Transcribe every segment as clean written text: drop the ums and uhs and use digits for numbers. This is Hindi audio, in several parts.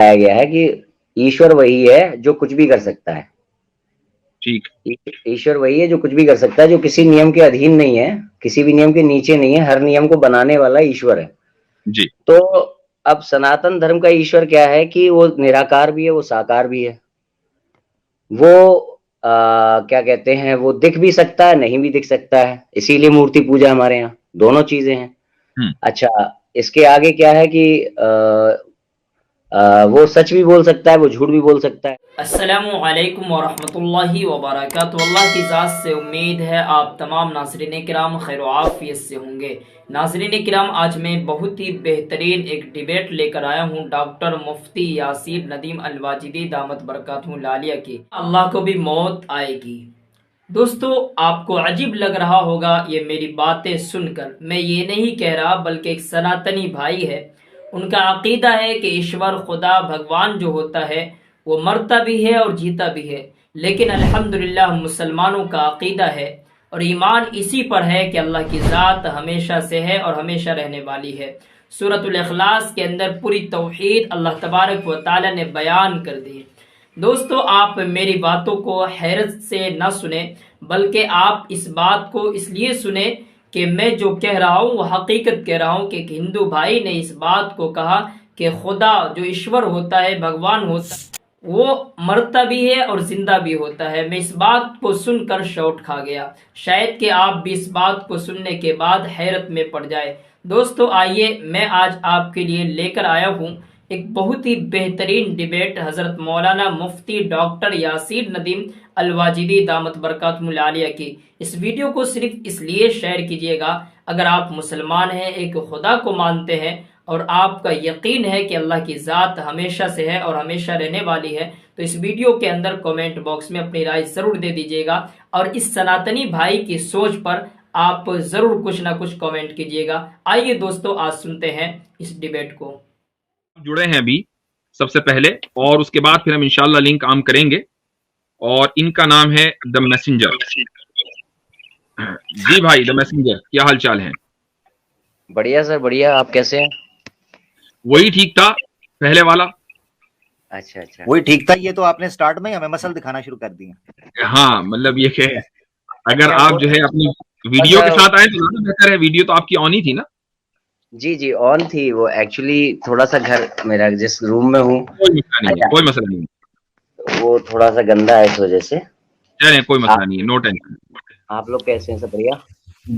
बताया गया है कि ईश्वर वही है जो कुछ भी कर सकता है। ठीक। ईश्वर वही है जो कुछ भी कर सकता है, जो किसी नियम के अधीन नहीं है, किसी भी नियम के नीचे नहीं है, हर नियम को बनाने वाला ईश्वर है। जी। तो अब सनातन धर्म का ईश्वर क्या है कि वो निराकार भी है, वो साकार भी है। वो क्या कहते हैं, वो दिख भी सकता है, नहीं भी दिख सकता है, इसीलिए मूर्ति पूजा हमारे यहाँ, दोनों चीज़ें हैं। हुँ। अच्छा, इसके आगे क्या है कि वो सच भी बोल सकता है, वो झूठ भी बोल सकता है। अस्सलामु अलैकुम वरहमतुल्लाहि वबरकातुहू। अल्लाह की ज़ात से उम्मीद है आप तमाम नाज़रीन किराम खैर आफ़ियत से होंगे। नाज़रीन किराम, आज मैं बहुत ही बेहतरीन एक डिबेट लेकर आया हूँ डॉक्टर मुफ्ती यासीर नदीम अल-वाजिदी दामत बरकातहू लालिया की। अल्लाह को भी मौत आएगी। दोस्तों, आपको अजीब लग रहा होगा ये मेरी बातें सुनकर। मैं ये नहीं कह रहा, बल्कि एक सनातनी भाई है, उनका अकीदा है कि ईश्वर खुदा भगवान जो होता है वो मरता भी है और जीता भी है। लेकिन अल्हम्दुलिल्लाह मुसलमानों का अकीदा है और ईमान इसी पर है कि अल्लाह की ज़ात हमेशा से है और हमेशा रहने वाली है। सूरतुल इखलास के अंदर पूरी तौहीद अल्लाह तबारक व तआला ने बयान कर दी। दोस्तों, आप मेरी बातों को हैरत से न सुने, बल्कि आप इस बात को इसलिए सुने कि मैं जो कह रहा हूँ वो हकीकत कह रहा हूँ कि एक हिंदू भाई ने इस बात को कहा कि खुदा जो ईश्वर होता है, भगवान होता है, वो मरता भी है और जिंदा भी होता है। मैं इस बात को सुनकर शॉट खा गया। शायद कि आप भी इस बात को सुनने के बाद हैरत में पड़ जाए। दोस्तों, आइए मैं आज आपके लिए लेकर आया हूँ एक बहुत ही बेहतरीन डिबेट हज़रत मौलाना मुफ्ती डॉक्टर यासीर नदीम अल-वाजिदी दामत बरकातुहू आलिया की। इस वीडियो को सिर्फ इसलिए शेयर कीजिएगा अगर आप मुसलमान हैं, एक खुदा को मानते हैं और आपका यकीन है कि अल्लाह की ज़ात हमेशा से है और हमेशा रहने वाली है, तो इस वीडियो के अंदर कमेंट बॉक्स में अपनी राय ज़रूर दे दीजिएगा और इस सनातनी भाई की सोच पर आप ज़रूर कुछ ना कुछ कमेंट कीजिएगा। आइए दोस्तों, आज सुनते हैं इस डिबेट को। जुड़े हैं अभी सबसे पहले, और उसके बाद फिर हम इंशाल्लाह लिंक आम करेंगे। और इनका नाम है द मैसेंजर। जी भाई, द मैसेंजर, क्या हाल चाल है? बढ़िया सर, बढ़िया। आप कैसे हैं? वही ठीक था पहले वाला। अच्छा अच्छा, वही ठीक था। ये तो आपने स्टार्ट में ही हमें मसल दिखाना शुरू कर दिया। हाँ, मतलब ये कि अगर अच्छा, आप जो है अपनी वीडियो के साथ आए तो ज्यादा बेहतर है। वीडियो तो आपकी ऑन ही थी ना? जी जी ऑन थी। वो एक्चुअली थोड़ा सा घर, मेरा जिस रूम में हूँ, कोई मसला नहीं है, कोई मसला नहीं है। वो थोड़ा सा गंदा है, इस वजह से। चलें, कोई मसला नहीं है, नो टेंशन। आप लोग कैसे हैं? सब बढ़िया?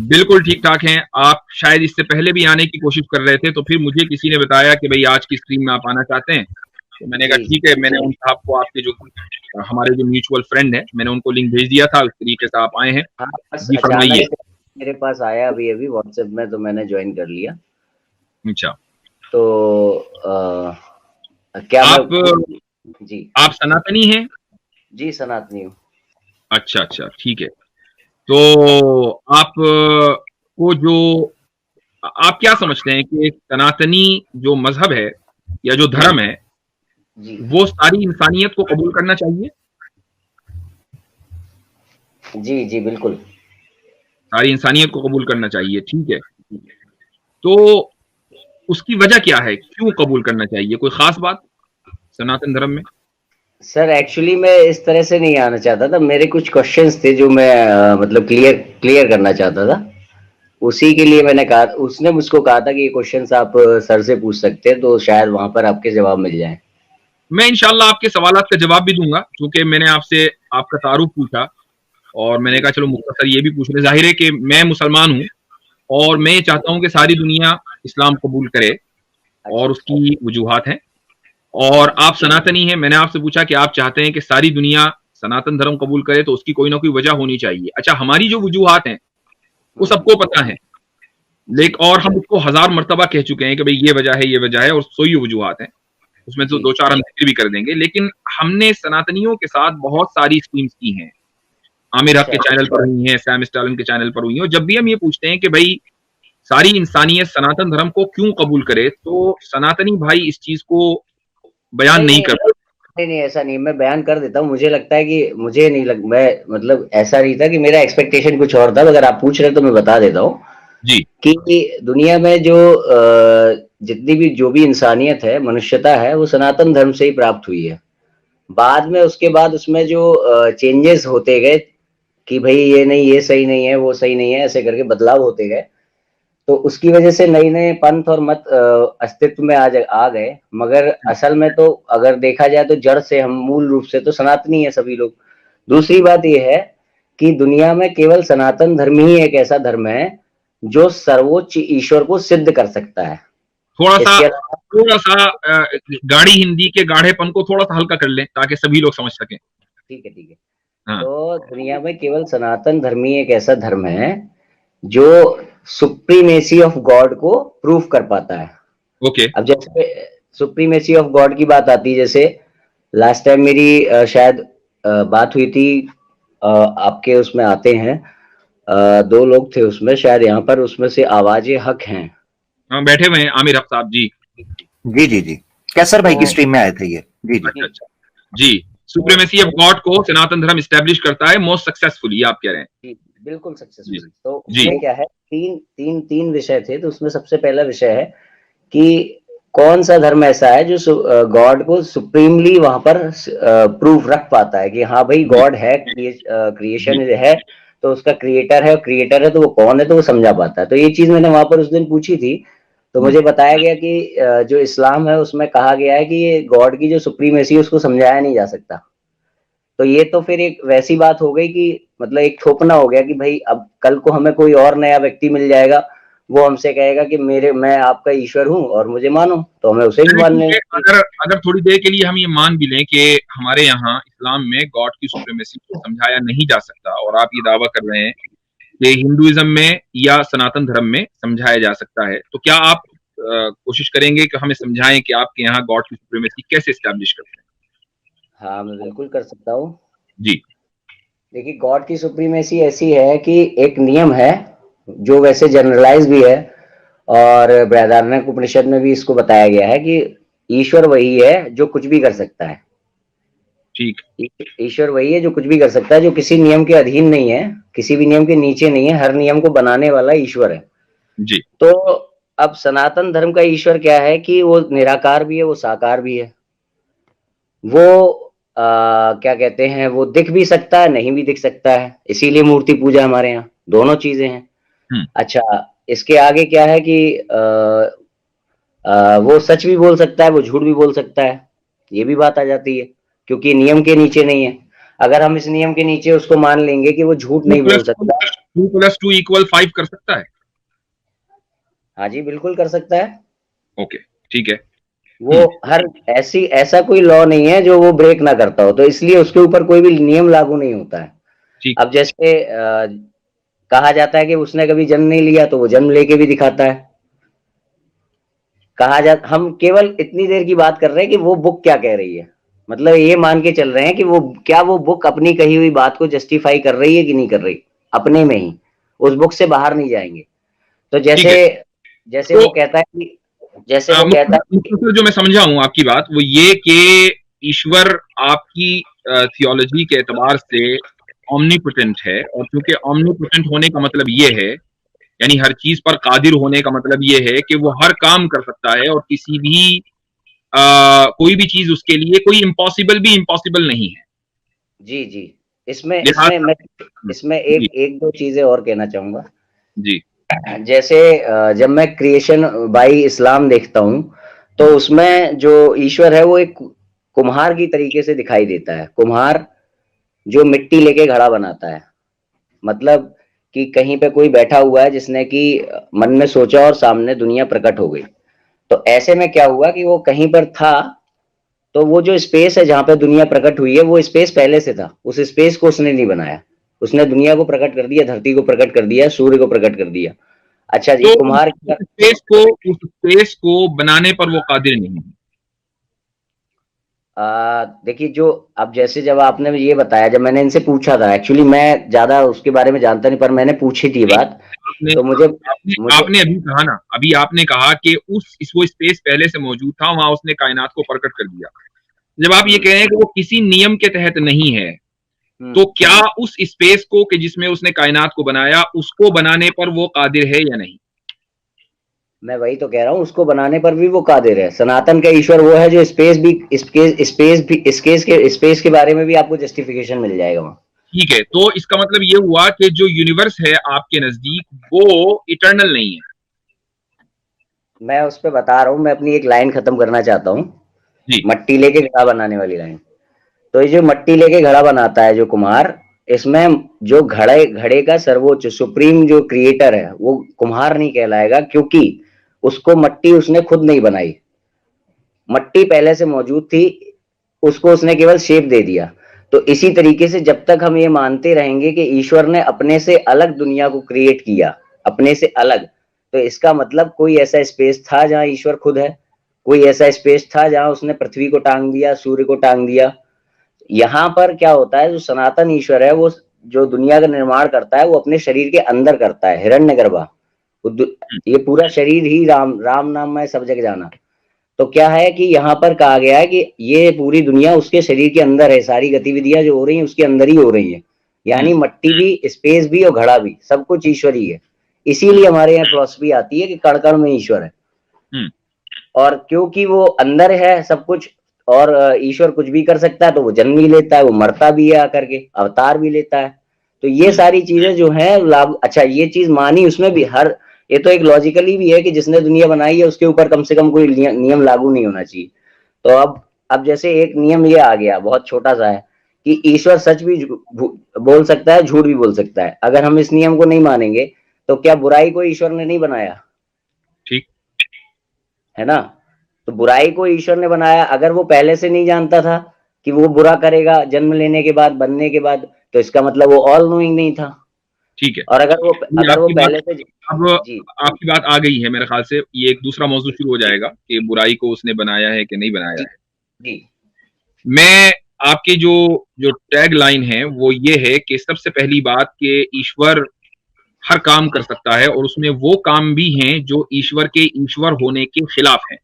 बिल्कुल ठीक ठाक हैं। आप शायद इससे पहले भी आने की कोशिश कर रहे थे, तो फिर मुझे किसी ने बताया कि भाई आज की स्ट्रीम में आप आना चाहते हैं, तो मैंने कहा जी ठीक है। मैंने उन साहब को, आपके जो हमारे जो म्यूचुअल फ्रेंड है, मैंने उनको लिंक भेज दिया था। उस तरीके से आप आए हैं। हाँ, बस जी फरमाइए। अचानक मेरे पास आया अभी अभी व्हाट्सएप में, तो मैंने ज्वाइन कर लिया। अच्छा, तो क्या आप जी आप सनातनी हैं? जी सनातनी हूँ। अच्छा अच्छा, ठीक है। तो आप को जो आप क्या समझते हैं कि एक सनातनी जो मजहब है या जो धर्म है, जी वो सारी इंसानियत को कबूल करना चाहिए? जी जी बिल्कुल। सारी इंसानियत को कबूल करना चाहिए, ठीक है। तो उसकी वजह क्या है, क्यों कबूल करना चाहिए? कोई खास बात सनातन धर्म में? सर एक्चुअली मैं इस तरह से नहीं आना चाहता था। मेरे कुछ क्वेश्चंस थे जो मैं मतलब क्लियर करना चाहता था। उसी के लिए मैंने कहा, उसने मुझको कहा था कि ये क्वेश्चंस आप सर से पूछ सकते हैं, तो शायद वहां पर आपके जवाब मिल जाए। मैं इंशाल्लाह आपके सवालात का जवाब भी दूंगा, क्योंकि मैंने आपसे आपका तारुफ पूछा और मैंने कहा चलो मुख्तसर ये भी पूछ ले। जाहिर है कि मैं मुसलमान हूँ और मैं ये चाहता हूँ कि सारी दुनिया इस्लाम कबूल करे, और उसकी वजूहात हैं। और आप सनातनी हैं, मैंने आपसे पूछा कि आप चाहते हैं कि सारी दुनिया सनातन धर्म कबूल करे, तो उसकी कोई ना कोई वजह होनी चाहिए। अच्छा, हमारी जो वजूहात हैं वो सबको पता है, लेकिन और हम उसको 1000 मरतबा कह चुके हैं कि भाई ये वजह है, ये वजह है, और 100 ही वजूहात हैं। उसमें तो 2-4 हम जिक्र भी कर देंगे। लेकिन हमने सनातनियों के साथ बहुत सारी स्ट्रीम्स की हैं। आमिर हक के चैनल पर हुई हैं, सैम स्टालिन के चैनल पर हुई हैं। और जब भी हम ये पूछते हैं कि भाई सारी इंसानियत सनातन धर्म को क्यों कबूल करे, तो सनातनी भाई इस चीज को बयान नहीं करते। नहीं, ऐसा नहीं। मैं बयान कर देता हूँ। मुझे लगता है कि मुझे नहीं लग मैं मतलब ऐसा नहीं था कि मेरा एक्सपेक्टेशन कुछ और था। अगर आप पूछ रहे हैं तो मैं बता देता हूँ जी कि दुनिया में जो जितनी भी जो भी इंसानियत है, मनुष्यता है, वो सनातन धर्म से ही प्राप्त हुई है। बाद में उसके बाद उसमें जो चेंजेस होते गए कि भाई ये नहीं, ये सही नहीं है, वो सही नहीं है, ऐसे करके बदलाव होते गए, तो उसकी वजह से नए नए पंथ और मत अस्तित्व में आ गए। मगर असल में तो अगर देखा जाए तो जड़ से हम मूल रूप से तो सनातनी है सभी लोग। दूसरी बात ये है कि दुनिया में केवल सनातन धर्म ही एक ऐसा धर्म है जो सर्वोच्च ईश्वर को सिद्ध कर सकता है। इसके थोड़ा सा गाढ़ी हिंदी के गाढ़ेपन को थोड़ा सा हल्का कर लें ताकि सभी लोग समझ सकें। ठीक है। हाँ। तो दुनिया में केवल सनातन धर्म ही एक ऐसा धर्म है जो सुप्रीमेसी ऑफ गॉड को प्रूव कर पाता है। ओके। अब जैसे सुप्रीमेसी ऑफ गॉड की बात आती है, जैसे लास्ट टाइम मेरी शायद बात हुई थी, आपके उसमें आते हैं 2 लोग थे उसमें, शायद यहाँ पर उसमें से आवाज़े हक हैं। हाँ, बैठे हुए हैं आमिर हक साहब जी। जी कैसर भाई की स्ट्रीम में आए थे ये। जी अच्छा जी। सुप्रीमेसी ऑफ गॉड को सनातन धर्म एस्टेब्लिश करता है मोस्ट सक्सेसफुली, आप कह रहे हैं? जी बिल्कुल सक्सेसफुल। तो उसमें क्या है, तीन विषय थे। तो उसमें सबसे पहला विषय है कि कौन सा धर्म ऐसा है जो गॉड को सुप्रीमली वहां पर प्रूफ रख पाता है कि हाँ भाई गॉड है, क्रिएशन है, तो उसका क्रिएटर है तो वो कौन है, तो वो समझा पाता है। तो ये चीज मैंने वहां पर उस दिन पूछी थी, तो मुझे बताया गया कि जो इस्लाम है उसमें कहा गया है कि ये गॉड की जो सुप्रीमेसी है उसको समझाया नहीं जा सकता। तो ये तो फिर एक वैसी बात हो गई कि मतलब एक थोपना हो गया कि भाई अब कल को हमें कोई और नया व्यक्ति मिल जाएगा, वो हमसे कहेगा कि मैं आपका ईश्वर हूँ और मुझे मानो, तो हमें उसे भी मान लेंगे। अगर थोड़ी देर के लिए हम ये मान भी लें कि हमारे यहाँ इस्लाम में गॉड की सुप्रीमेसी को समझाया नहीं जा सकता, और आप ये दावा कर रहे हैं कि हिंदुइज्म में या सनातन धर्म में समझाया जा सकता है, तो क्या आप कोशिश करेंगे कि हमें समझाएं कि आपके यहाँ गॉड की सुप्रीमेसी कैसे एस्टैब्लिश करते हैं? हाँ, मैं बिल्कुल कर सकता हूँ जी। देखिए, गॉड की सुप्रीमेसी ऐसी है कि एक नियम है जो वैसे जनरलाइज भी है, और बृहदारण्यक उपनिषद में भी इसको बताया गया है कि ईश्वर वही है जो कुछ भी कर सकता है। ठीक। ईश्वर वही है जो कुछ भी कर सकता है, जो किसी नियम के अधीन नहीं है, किसी भी नियम के नीचे नहीं है, हर नियम को बनाने वाला ईश्वर है। जी। तो अब सनातन धर्म का ईश्वर क्या है कि वो निराकार भी है, वो साकार भी है। वो क्या कहते हैं, वो दिख भी सकता है, नहीं भी दिख सकता है, इसीलिए मूर्ति पूजा हमारे यहाँ, दोनों चीजें हैं। अच्छा, इसके आगे क्या है कि वो सच भी बोल सकता है, वो झूठ भी बोल सकता है, ये भी बात आ जाती है, क्योंकि नियम के नीचे नहीं है। अगर हम इस नियम के नीचे उसको मान लेंगे कि वो झूठ नहीं बोल सकता। 2 + 2 = 5 कर सकता है? हाँ जी, बिल्कुल कर सकता है। ओके, ठीक है। वो हर ऐसा कोई लॉ नहीं है जो वो ब्रेक ना करता हो, तो इसलिए उसके ऊपर कोई भी नियम लागू नहीं होता है। अब जैसे कहा जाता है कि उसने कभी जन्म नहीं लिया, तो वो जन्म लेके भी दिखाता है। हम केवल इतनी देर की बात कर रहे हैं कि वो बुक क्या कह रही है, मतलब ये मान के चल रहे हैं कि वो बुक अपनी कही हुई बात को जस्टिफाई कर रही है कि नहीं कर रही, अपने में ही, उस बुक से बाहर नहीं जाएंगे। तो जैसे वो कहता है कि जो मैं समझा हूं आपकी बात, वो ये कि ईश्वर आपकी थियोलॉजी के एतबार से ऑमनीपोटेंट है, और क्योंकि ऑमनीपोटेंट होने का मतलब ये है, यानी हर चीज पर कादिर होने का मतलब ये है कि वो हर काम कर सकता है, और किसी भी कोई भी चीज उसके लिए कोई इम्पॉसिबल नहीं है। जी इसमें एक दो चीजें और कहना चाहूंगा जी। जैसे जब मैं क्रिएशन बाय इस्लाम देखता हूं, तो उसमें जो ईश्वर है वो एक कुम्हार की तरीके से दिखाई देता है। कुम्हार जो मिट्टी लेके घड़ा बनाता है, मतलब कि कहीं पे कोई बैठा हुआ है जिसने कि मन में सोचा और सामने दुनिया प्रकट हो गई। तो ऐसे में क्या हुआ कि वो कहीं पर था, तो वो जो स्पेस है जहां पे दुनिया प्रकट हुई है, वो स्पेस पहले से था, उस स्पेस को उसने नहीं बनाया, उसने दुनिया को प्रकट कर दिया, धरती को प्रकट कर दिया, सूर्य को प्रकट कर दिया। अच्छा जी, तो कुम्हार उस स्पेस को बनाने पर वो कादिर नहीं है। देखिए, जो अब जैसे जब आपने ये बताया, जब मैंने इनसे पूछा था, एक्चुअली मैं ज्यादा उसके बारे में जानता नहीं, पर मैंने पूछी थी बात, तो मुझे आपने अभी कहा ना, अभी आपने कहा कि वो स्पेस पहले से मौजूद था, वहां उसने कायनात को प्रकट कर दिया। जब आप ये कह रहे हैं कि वो किसी नियम के तहत नहीं है, तो क्या उस स्पेस को कि जिसमें उसने कायनात को बनाया, उसको बनाने पर वो कादिर है या नहीं? मैं वही तो कह रहा हूँ, उसको बनाने पर भी वो कादिर है। सनातन का ईश्वर वो है जो स्पेस के बारे में भी आपको जस्टिफिकेशन मिल जाएगा वहाँ। ठीक है, तो इसका मतलब ये हुआ कि जो यूनिवर्स है आपके नजदीक वो इटर्नल नहीं है। मैं उस पर बता रहा हूँ, मैं अपनी एक लाइन खत्म करना चाहता हूँ, जी मट्टी लेके घड़ा बनाने वाली लाइन। तो ये जो मट्टी लेके घड़ा बनाता है जो कुम्हार, इसमें जो घड़े का सर्वोच्च सुप्रीम जो क्रिएटर है वो कुम्हार नहीं कहलाएगा, क्योंकि उसको मट्टी उसने खुद नहीं बनाई, मट्टी पहले से मौजूद थी, उसको उसने केवल शेप दे दिया। तो इसी तरीके से जब तक हम ये मानते रहेंगे कि ईश्वर ने अपने से अलग दुनिया को क्रिएट किया, अपने से अलग, तो इसका मतलब कोई ऐसा स्पेस था जहां ईश्वर खुद है, कोई ऐसा स्पेस था जहां उसने पृथ्वी को टांग दिया, सूर्य को टांग दिया। यहाँ पर क्या होता है, जो सनातन ईश्वर है वो जो दुनिया का निर्माण करता है वो अपने शरीर के अंदर करता है, हिरण्यगर्भा। ये पूरा शरीर ही राम राम नाम में सब जगह जाना। तो क्या है कि यहाँ पर कहा गया है कि ये पूरी दुनिया उसके शरीर के अंदर है, सारी गतिविधियां जो हो रही हैं उसके अंदर ही हो रही है। यानी मट्टी भी, स्पेस भी और घड़ा भी, सब कुछ ईश्वर ही है। इसीलिए हमारे यहाँ फिलॉसफी आती है कि कण कण में ईश्वर है। और क्योंकि वो अंदर है सब कुछ, और ईश्वर कुछ भी कर सकता है, तो वो जन्म भी लेता है, वो मरता भी है आकर के, अवतार भी लेता है। तो ये सारी चीजें जो है लागू, अच्छा ये चीज मानी उसमें भी, हर ये तो एक लॉजिकली भी है कि जिसने दुनिया बनाई है उसके ऊपर कम से कम कोई नियम लागू नहीं होना चाहिए। तो अब जैसे एक नियम ये आ गया बहुत छोटा सा है कि ईश्वर सच भी बोल सकता है, झूठ भी बोल सकता है। अगर हम इस नियम को नहीं मानेंगे तो क्या बुराई को ईश्वर ने नहीं बनाया? ठीक है ना? तो बुराई को ईश्वर ने बनाया, अगर वो पहले से नहीं जानता था कि वो बुरा करेगा जन्म लेने के बाद, बनने के बाद, तो इसका मतलब वो ऑल नोइंग नहीं था। ठीक है, और अगर वो पहले से अब जी आपकी बात आ गई है मेरे ख्याल से। ये एक दूसरा मौजू शुरू हो जाएगा कि बुराई को उसने बनाया है कि नहीं बनाया जी है। जी मैं आपकी जो जो टैग लाइन है वो ये है कि सबसे पहली बात कि ईश्वर हर काम कर सकता है और उसमें वो काम भी हैं जो ईश्वर के ईश्वर होने के खिलाफ हैं।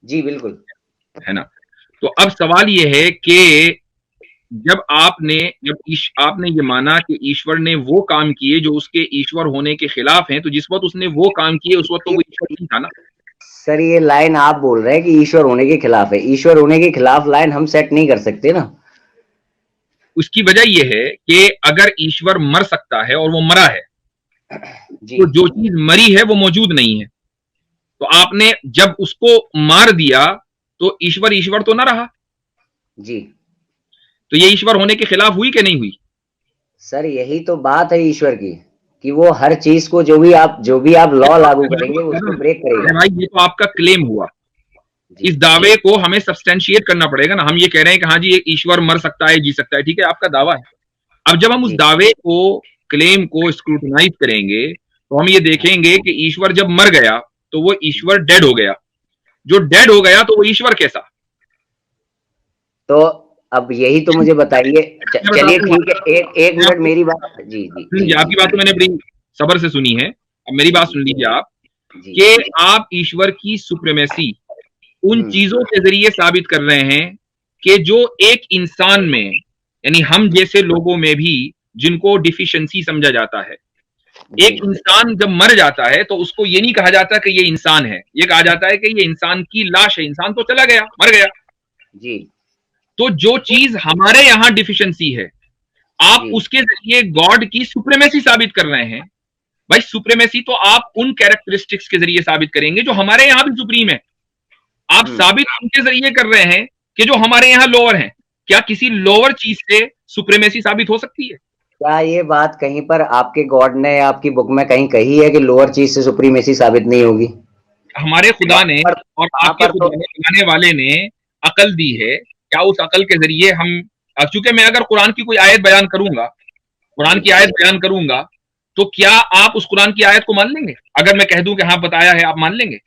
जी बिल्कुल। है ना? तो अब सवाल ये है कि जब आपने ये माना कि ईश्वर ने वो काम किए जो उसके ईश्वर होने के खिलाफ हैं, तो जिस वक्त उसने वो काम किए उस वक्त तो वो ईश्वर नहीं था ना। सर ये लाइन आप बोल रहे हैं कि ईश्वर होने के खिलाफ है, ईश्वर होने के खिलाफ लाइन हम सेट नहीं कर सकते ना। उसकी वजह यह है कि अगर ईश्वर मर सकता है और वो मरा है, जी तो जो चीज मरी है वो मौजूद नहीं है। तो आपने जब उसको मार दिया तो ईश्वर ईश्वर तो ना रहा। जी तो ये ईश्वर होने के खिलाफ हुई कि नहीं हुई? सर यही तो बात है ईश्वर की, कि वो हर चीज को जो भी आप लॉ लागू करेंगे उसको ब्रेक करेगा। भाई ये तो आपका क्लेम हुआ। जी इस दावे को हमें सब्सटेंशिएट करना पड़ेगा ना। हम ये कह रहे हैं कि हाँ जी एक ईश्वर मर सकता है, जी सकता है, ठीक है, आपका दावा है। अब जब हम उस जी दावे को, क्लेम को स्क्रूटनाइज करेंगे तो हम ये देखेंगे कि ईश्वर जब मर गया तो वो ईश्वर डेड हो गया। जो डेड हो गया तो वो ईश्वर कैसा? तो अब यही तो मुझे बताइए। चलिए ठीक है, एक मिनट मेरी बात। जी जी जी आपकी बात तो मैंने बड़ी सबर से सुनी है। अब मेरी बात सुन लीजिए आप, जी कि आप ईश्वर की सुप्रीमेसी उन चीजों के जरिए साबित कर रहे हैं कि जो एक इंसान में, यानी हम जैसे लोगों में भी, जिनको डिफिशिएंसी समझा जाता है, एक इंसान जब मर जाता है तो उसको ये नहीं कहा जाता कि ये इंसान है, ये कहा जाता है कि ये इंसान की लाश है। इंसान तो चला गया, मर गया। जी तो जो चीज हमारे यहां डिफिशिएंसी है, आप जी उसके जरिए गॉड की सुप्रीमेसी साबित कर रहे हैं। भाई सुप्रीमेसी तो आप उन कैरेक्टरिस्टिक्स के जरिए साबित करेंगे जो हमारे यहां भी सुप्रीम है। आप साबित उनके जरिए कर रहे हैं कि जो हमारे यहां लोअर हैं। क्या किसी लोअर चीज से सुप्रीमेसी साबित हो सकती है? क्या ये बात कहीं पर आपके गॉड ने आपकी बुक में कहीं कही है कि लोअर चीज से सुप्रीमेसी साबित नहीं होगी? हमारे खुदा ने और आपके खुदा ने, बनाने वाले ने अकल दी है। क्या उस अकल के जरिए हम, चूंकि मैं अगर कुरान की कोई आयत बयान करूंगा, कुरान की आयत बयान करूंगा, तो क्या आप उस कुरान की आयत को मान लेंगे? अगर मैं कह दूं कि हाँ बताया है, आप मान लेंगे?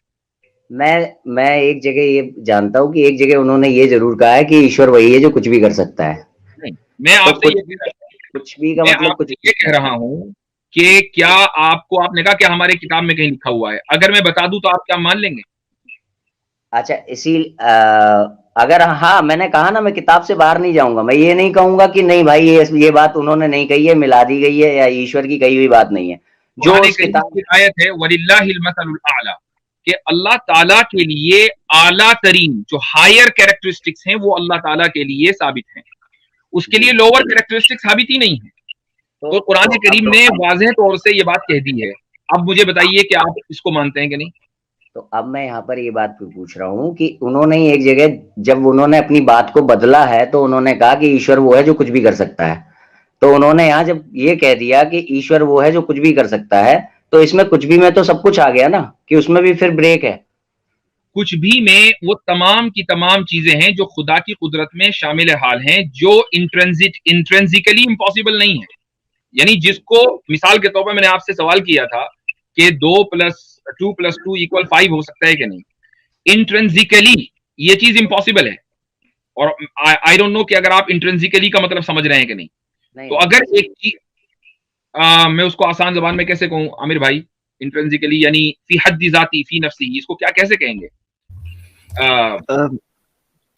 मैं एक जगह ये जानता हूँ कि एक जगह उन्होंने ये जरूर कहा है कि ईश्वर वही है जो कुछ भी कर सकता है। नहीं, मैं तो आपसे कुछ भी का मतलब कुछ ये कह रहा हूं कि क्या आपको, आपने कहा कि हमारे किताब में कहीं लिखा हुआ है, अगर मैं बता दूं तो आप क्या मान लेंगे? अच्छा अगर हाँ, मैंने कहा ना मैं किताब से बाहर नहीं जाऊंगा। मैं ये नहीं कहूंगा कि नहीं भाई ये बात उन्होंने नहीं कही है, मिला दी गई है, या ईश्वर की कही हुई बात नहीं है। जो कुरान उस करीम किताब की आयत है वलिल्लाहिल मसलुल आला, कि अल्लाह ताला के लिए आला तरीन जो हायर कैरेक्टरिस्टिक्स हैं वो अल्लाह ताला के लिए साबित हैं, उसके लिए लोअर कैरेक्टरिस्टिक्स साबित ही नहीं है। तो कुरान करीम ने वाज़ेह तौर से ये बात कह दी है। अब मुझे बताइए कि आप इसको मानते हैं कि नहीं? तो अब मैं यहाँ पर ये बात पूछ रहा हूँ कि उन्होंने एक जगह जब उन्होंने अपनी बात को बदला है तो उन्होंने कहा कि ईश्वर वो है जो कुछ भी कर सकता है। तो उन्होंने यहाँ जब ये कह दिया कि ईश्वर वो है जो कुछ भी कर सकता है, तो इसमें कुछ भी में तो सब कुछ आ गया ना, कि उसमें भी फिर ब्रेक है। कुछ भी में वो तमाम की तमाम चीजें हैं जो खुदा की कुदरत में शामिल हाल हैं, जो इंट्रेंसिकली इम्पॉसिबल नहीं है। यानी जिसको, मिसाल के तौर पर मैंने आपसे सवाल किया था कि 2 + 2 + 2 = 5 हो सकता है कि नहीं, इंट्रेंसिकली ये चीज इम्पॉसिबल है। और आई डोंट नो कि अगर आप इंट्रेंसिकली का मतलब समझ रहे हैं कि नहीं। तो अगर एक चीज, मैं उसको आसान जबान में कैसे कहूं आमिर भाई, इंट्रेंसिकली यानी फी हद्दी जाती फी नफ्सी, इसको क्या कैसे कहेंगे?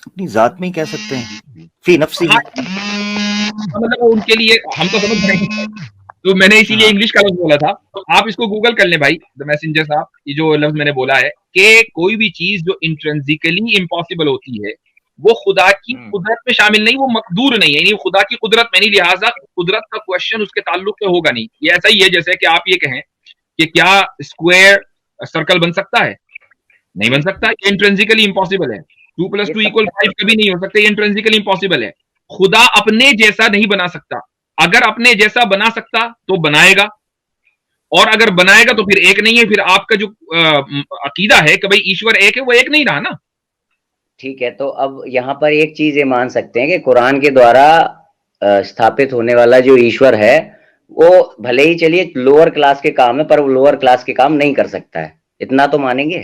अपनी जात में ही कह सकते हैं, फी नफ्सी। हाँ, मतलब उनके लिए हम तो समझ रहे हैं, तो मैंने इसीलिए इंग्लिश का लफ्ज बोला था। आप इसको गूगल कर लें भाई, द मैसेंजर साहब, ये जो लफ्ज मैंने बोला है कि कोई भी चीज जो इंट्रेंसिकली इम्पॉसिबल होती है वो खुदा की कुदरत में शामिल नहीं, वो मकदूर नहीं है, यानी खुदा की कुदरत में नहीं, लिहाजा कुदरत का क्वेश्चन उसके ताल्लुक से होगा नहीं। ये ऐसा ही है जैसे कि आप ये कहें कि क्या स्क्वायर सर्कल बन सकता है? नहीं बन सकता, ये इंट्रेंसिकली इम्पॉसिबल है। 2 + 2 = 5 कभी नहीं हो सकता, ये इंट्रेंसिकली इम्पॉसिबल है। खुदा अपने जैसा नहीं बना सकता, अगर अपने जैसा बना सकता तो बनाएगा, और अगर बनाएगा तो फिर एक नहीं है। फिर आपका जो अकीदा है कि भाई ईश्वर एक है, वो एक नहीं रहा ना। ठीक है, तो अब यहाँ पर एक चीज ये मान सकते हैं कि कुरान के द्वारा स्थापित होने वाला जो ईश्वर है वो भले ही चलिए लोअर क्लास के काम है, पर वो लोअर क्लास के काम नहीं कर सकता है, इतना तो मानेंगे।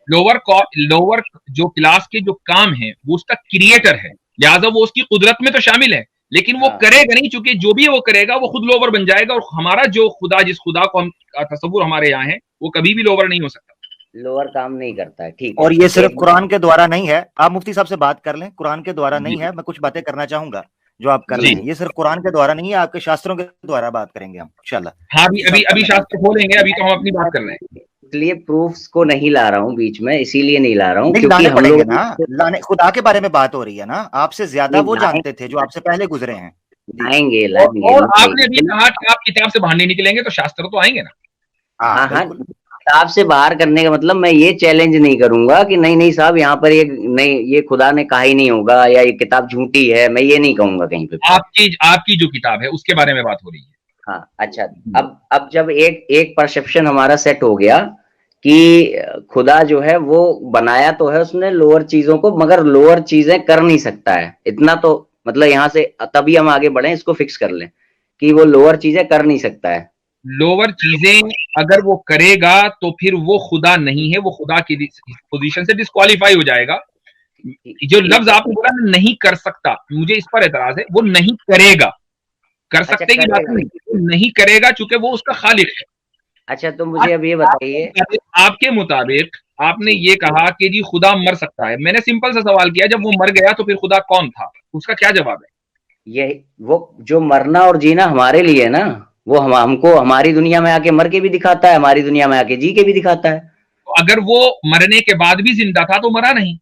लोअर जो क्लास के जो काम है वो उसका क्रिएटर है, लिहाजा वो उसकी कुदरत में तो शामिल है, लेकिन वो करेगा नहीं, चूंकि जो भी वो करेगा वो खुद लोअर बन जाएगा। और हमारा जो खुदा, जिस खुदा को हम तसव्वुर हमारे यहाँ है, वो कभी भी लोअर नहीं हो सकता, लोअर काम नहीं करता है। ठीक है, और ये सिर्फ कुरान के द्वारा नहीं है, आप मुफ्ती साहब से बात कर लें, कुरान के द्वारा नहीं है। मैं कुछ बातें करना चाहूंगा जो आप कर रहे हैं, ये सिर्फ कुरान के द्वारा नहीं है, आपके शास्त्रों के द्वारा बात करेंगे हम इंशाल्लाह। हाँ, अभी शास्त्र खोलेंगे, अभी तो हम अपनी बात कर रहे हैं, इसलिए प्रूफ्स को नहीं ला रहा हूँ बीच में, इसीलिए नहीं ला रहा हूँ क्योंकि हम लोग ना खुदा के बारे में बात हो रही है ना, आपसे ज्यादा वो जानते थे जो आपसे पहले गुजरे हैं। लाएंगे और आपने भी कहा कि आप किताब से बाहर नहीं निकलेंगे, तो शास्त्र तो आएंगे ना। हाँ, किताब से बाहर करने का मतलब मैं ये चैलेंज नहीं करूंगा कि नहीं साहब यहाँ पर ये नहीं, ये खुदा ने कहा ही नहीं होगा, या ये किताब झूठी है, मैं ये नहीं कहूंगा कहीं पे। आपकी जो किताब है उसके बारे में बात हो रही है। हाँ, अच्छा, अब जब एक परसेप्शन हमारा सेट हो गया कि खुदा जो है वो बनाया तो है उसने लोअर चीजों को, मगर लोअर चीजें कर नहीं सकता है, इतना तो मतलब यहाँ से तभी हम आगे बढ़े, इसको फिक्स कर लें कि वो लोअर चीजें कर नहीं सकता है। लोअर चीजें अगर वो करेगा तो फिर वो खुदा नहीं है, वो खुदा की पोजीशन से डिस्क्वालीफाई हो जाएगा। जो लफ्ज आपने बोला नहीं कर सकता, मुझे इस पर एतराज है। वो नहीं करेगा, कर सकते की बात नहीं करेगा, चूंकि वो उसका खालिक है। अच्छा, तो मुझे अब ये बताइए, आपके मुताबिक आपने ये कहा कि जी खुदा मर सकता है, मैंने सिंपल सा सवाल किया, जब वो मर गया तो फिर खुदा कौन था? उसका क्या जवाब है? ये वो जो मरना और जीना हमारे लिए है ना, वो हमको हमारी दुनिया में आके मर के भी दिखाता है, हमारी दुनिया में आके जी के भी दिखाता है। तो अगर वो मरने के बाद भी जिंदा था तो मरा नहीं?